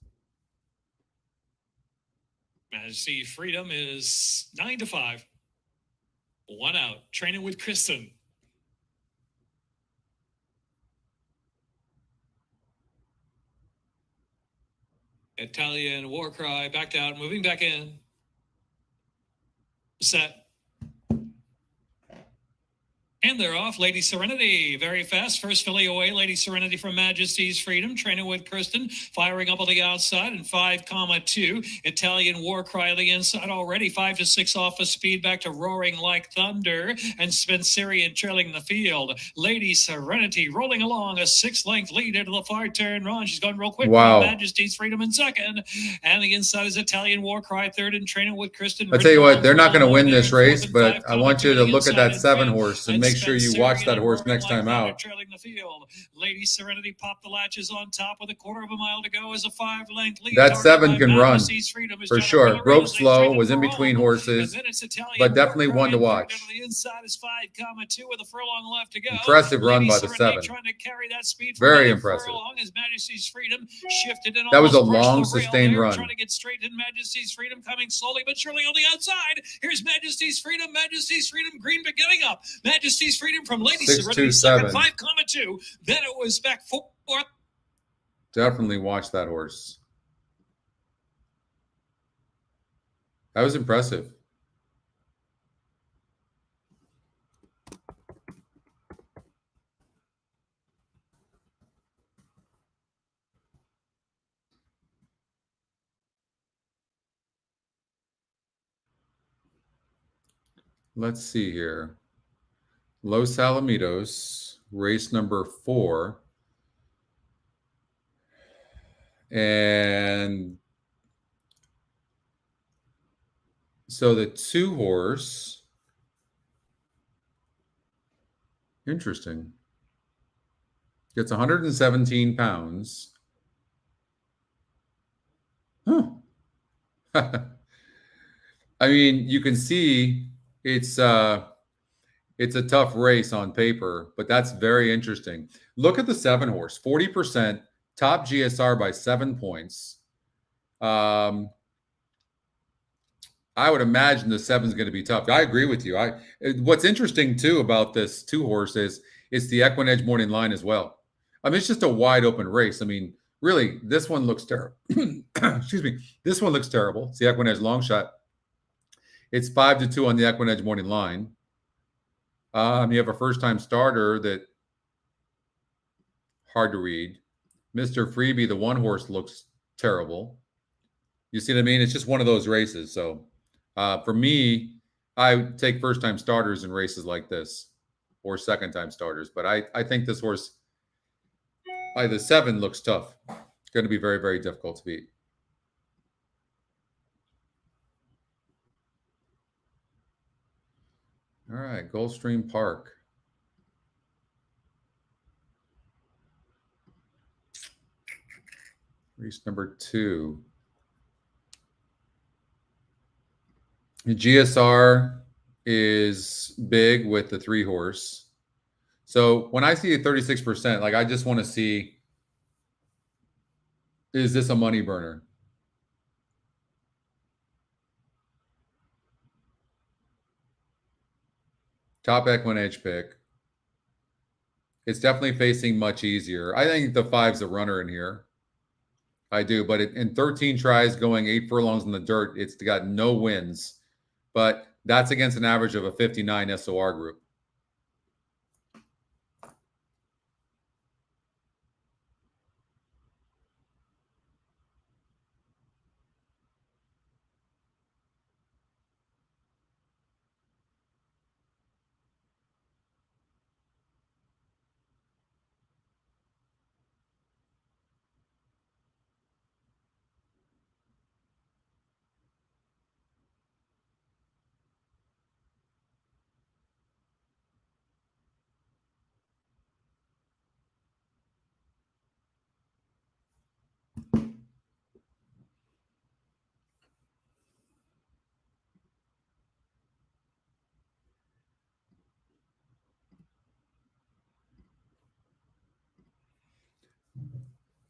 [SPEAKER 2] Majesty Freedom is 9 to 5. 1 out. Train it with Kristen. Italian War Cry backed out, moving back in. Set. And they're off. Lady Serenity, very fast. First filly away. Lady Serenity from Majesty's Freedom. Training with Kirsten. Firing up on the outside in 5,2. Italian War Cry on the inside already. 5 to 6 off a speed back to Roaring Like Thunder. And Spencerian trailing the field. Lady Serenity rolling along a 6-length lead into the far turn run. She's going real quick.
[SPEAKER 3] Wow.
[SPEAKER 2] Majesty's Freedom in second. And the inside is Italian War Cry third and training with Kristen.
[SPEAKER 3] I'll tell you what, they're not going to win this race, but I want you to look at that 7 horse and make sure you watch that horse next time out.
[SPEAKER 2] Trailing the field. Lady Serenity popped the latches on top with a 1/4 mile to go as a 5-length lead.
[SPEAKER 3] That 7 can run for sure. Broke slow, was in between horses, but definitely one to watch.
[SPEAKER 2] The inside is 5,2 with a furlong left to go.
[SPEAKER 3] Impressive run by the 7.
[SPEAKER 2] Trying to carry that speed
[SPEAKER 3] very impressive.
[SPEAKER 2] As Majesty's Freedom shifted in.
[SPEAKER 3] That was a long, sustained run.
[SPEAKER 2] Trying to get straight in. Majesty's Freedom coming slowly but surely on the outside. Here's Majesty's Freedom. Majesty's Freedom green beginning up. Majesty's Freedom from Lady Serenity second, 5,2. Then it was back 4.
[SPEAKER 3] Definitely watch that horse. That was impressive. Let's see here. Los Alamitos, race number 4. And so the 2 horse, interesting, gets 117 pounds. Huh. I mean, you can see it's a tough race on paper, but that's very interesting. Look at the 7 horse, 40%, top GSR by 7 points. I would imagine the 7 is going to be tough. I agree with you. What's interesting too about this 2 horse is it's the EquinEdge morning line as well. I mean, it's just a wide open race. I mean, really, this one looks terrible. Excuse me. This one looks terrible. It's the EquinEdge long shot. It's 5 to 2 on the EquinEdge morning line. You have a first-time starter that hard to read. Mr. Freebie, the 1 horse, looks terrible. You see what I mean? It's just one of those races. So for me, I would take first-time starters in races like this or second-time starters. But I think this horse, the 7 looks tough. It's going to be very, very difficult to beat. All right, Gulfstream Park. Race number 2. The GSR is big with the 3 horse. So when I see a 36%, like I just want to see, is this a money burner? Top EquinEdge pick. It's definitely facing much easier. I think the 5's a runner in here. I do, but in 13 tries going 8 furlongs in the dirt, it's got no wins. But that's against an average of a 59 SOR group.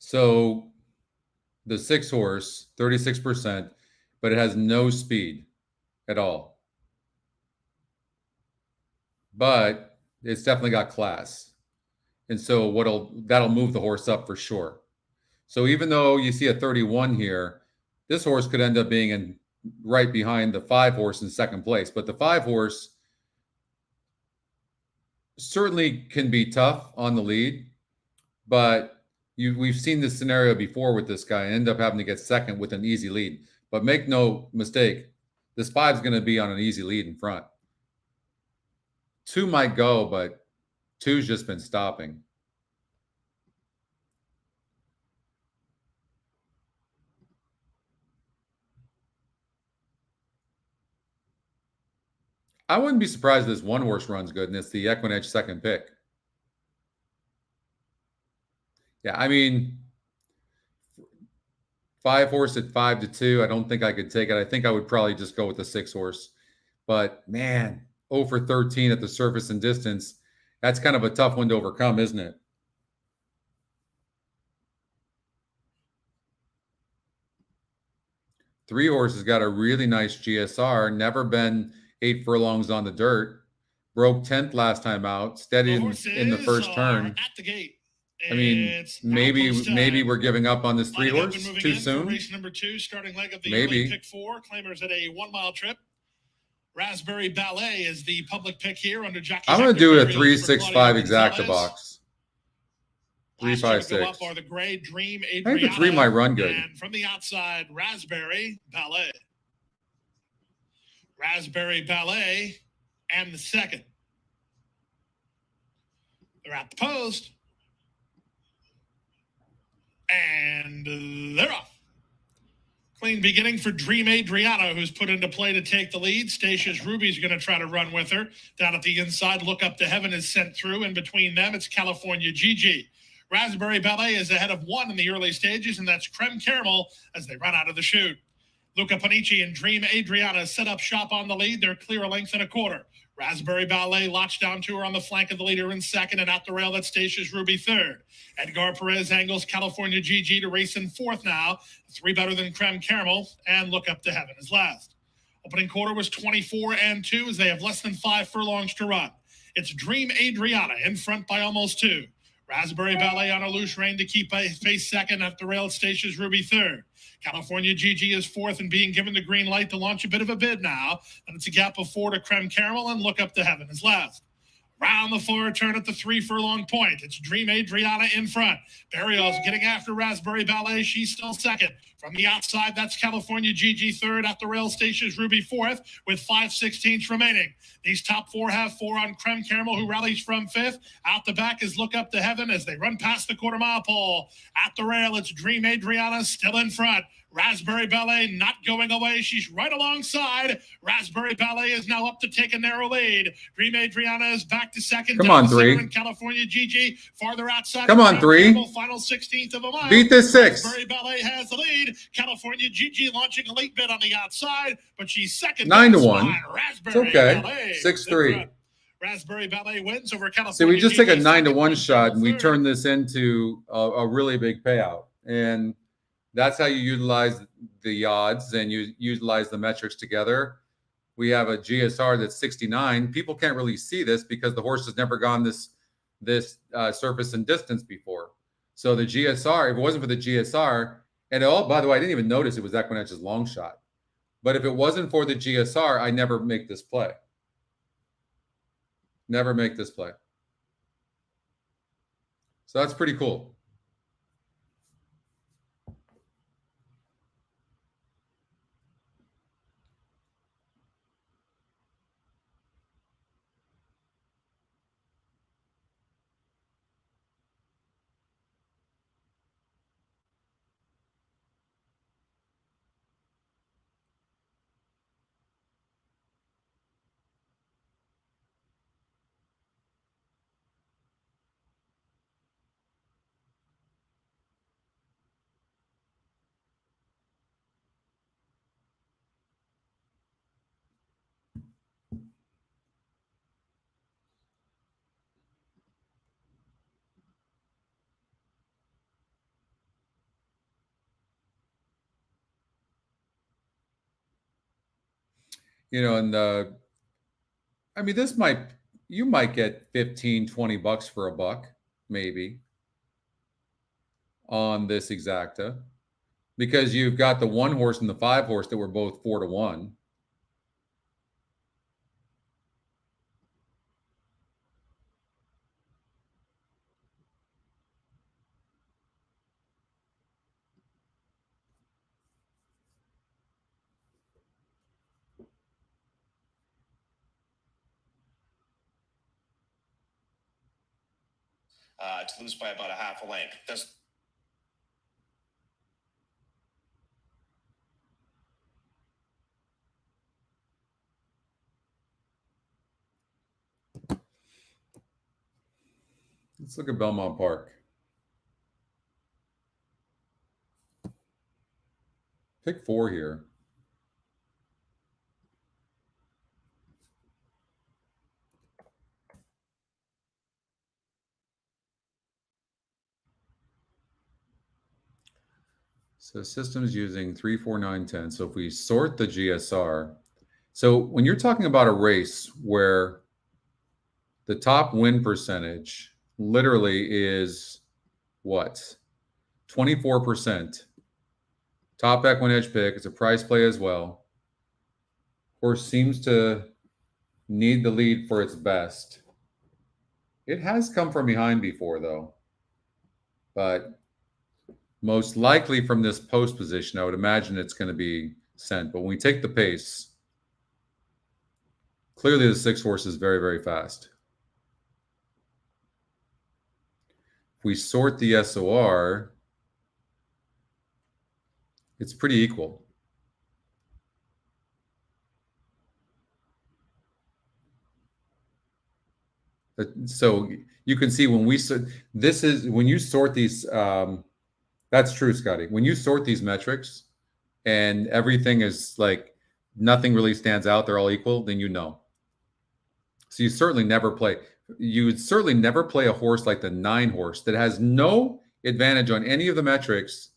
[SPEAKER 3] So the 6 horse, 36%, but it has no speed at all. But it's definitely got class. And so that'll move the horse up for sure. So even though you see a 31 here, this horse could end up being right behind the 5 horse in second place. But the 5 horse certainly can be tough on the lead, but we've seen this scenario before with this guy, end up having to get second with an easy lead. But make no mistake, this 5 is going to be on an easy lead in front. 2 might go, but 2's just been stopping. I wouldn't be surprised if this 1 horse runs good, and it's the EquinEdge second pick. Yeah, I mean, 5 horse at 5-2. I don't think I could take it. I think I would probably just go with the 6 horse. But man, 0 for 13 at the surface and distance. That's kind of a tough one to overcome, isn't it? Three horse has got a really nice GSR. Never been 8 furlongs on the dirt. Broke 10th last time out. Steady in the first turn.
[SPEAKER 2] At the gate.
[SPEAKER 3] I mean, maybe we're giving up on this 3 horse too soon.
[SPEAKER 2] Race number 2, starting leg of the
[SPEAKER 3] Maybe.
[SPEAKER 2] pick 4. Claimers at a 1-mile trip. Raspberry Ballet is the public pick here under Jackie.
[SPEAKER 3] I'm going to do a 3-6-5 exacta box. 3-5-6.
[SPEAKER 2] Up are the gray Dream
[SPEAKER 3] I think the 3 might run good.
[SPEAKER 2] And from the outside, Raspberry Ballet. Raspberry Ballet and the second. They're at the post. And they're off. Clean beginning for Dream Adriana, who's put into play to take the lead. Statia's Ruby's going to try to run with her. Down at the inside, Look Up to Heaven is sent through. In between them, it's California Gigi. Raspberry Ballet is ahead of 1 in the early stages, and that's Creme Caramel as they run out of the chute. Luca Panici and Dream Adriana set up shop on the lead. They're clear a length and a quarter. Raspberry Ballet latched down to her on the flank of the leader in second, and at the rail, that's Statia's Ruby third. Edgar Perez angles California Gigi to race in fourth now. 3 better than Creme Caramel, and Look Up to Heaven is last. Opening quarter was 24-2 as they have less than 5 furlongs to run. It's Dream Adriana in front by almost 2. Raspberry Ballet on a loose rein to keep pace second. At the rail, Statia's Ruby third. California Gigi is fourth and being given the green light to launch a bit of a bid now. And it's a gap of 4 to Creme Caramel, and Look Up to Heaven is last. Round the floor turn at the 3 furlong point. It's Dream Adriana in front. Barrios getting after Raspberry Ballet. She's still second. From the outside, that's California Gigi third. At the rail, Statia's Ruby fourth with 5/16 remaining. These top 4 have 4 on Creme Caramel, who rallies from fifth. Out the back is Look Up to Heaven as they run past the quarter-mile pole. At the rail, it's Dream Adriana still in front. Raspberry Ballet not going away. She's right alongside. Raspberry Ballet is now up to take a narrow lead. Dream Adriana is back to second.
[SPEAKER 3] Come on, 3.
[SPEAKER 2] California Gigi farther outside.
[SPEAKER 3] Come on, 3.
[SPEAKER 2] Final 16th of a mile.
[SPEAKER 3] Beat this 6.
[SPEAKER 2] Raspberry Ballet has the lead. California Gigi launching a late bid on the outside, but she's second.
[SPEAKER 3] 9-1.
[SPEAKER 2] Raspberry
[SPEAKER 3] It's okay.
[SPEAKER 2] Ballet
[SPEAKER 3] 6-3.
[SPEAKER 2] Raspberry Ballet wins over California.
[SPEAKER 3] See, we just took a
[SPEAKER 2] Gigi.
[SPEAKER 3] 9-1 shot, and we turned this into a really big payout. And that's how you utilize the odds and you utilize the metrics together. We have a GSR that's 69. People can't really see this because the horse has never gone this surface and distance before. So the GSR, if it wasn't for the GSR And by the way, I didn't even notice it was EquinEdge's long shot. But if it wasn't for the GSR, I never make this play. Never make this play. So that's pretty cool. And I mean, you might get 15, 20 bucks for a buck, maybe, on this exacta, because you've got the 1 horse and the 5 horse that were both 4 to 1.
[SPEAKER 2] To lose by about a half a length.
[SPEAKER 3] Let's look at Belmont Park. Pick 4 here. So system's using 3, 4, 9, 10. So if we sort the GSR, so when you're talking about a race where the top win percentage literally is what? 24%. Top EquinEdge pick. It's a price play as well. Horse seems to need the lead for its best. It has come from behind before, though. But most likely from this post position, I would imagine it's going to be sent. But when we take the pace, clearly the 6 horse is very, very fast. If we sort the SOR, it's pretty equal. So you can see when you sort these, that's true, Scotty. When you sort these metrics and everything is like nothing really stands out, they're all equal, then you know. So you would certainly never play a horse like the 9 horse that has no advantage on any of the metrics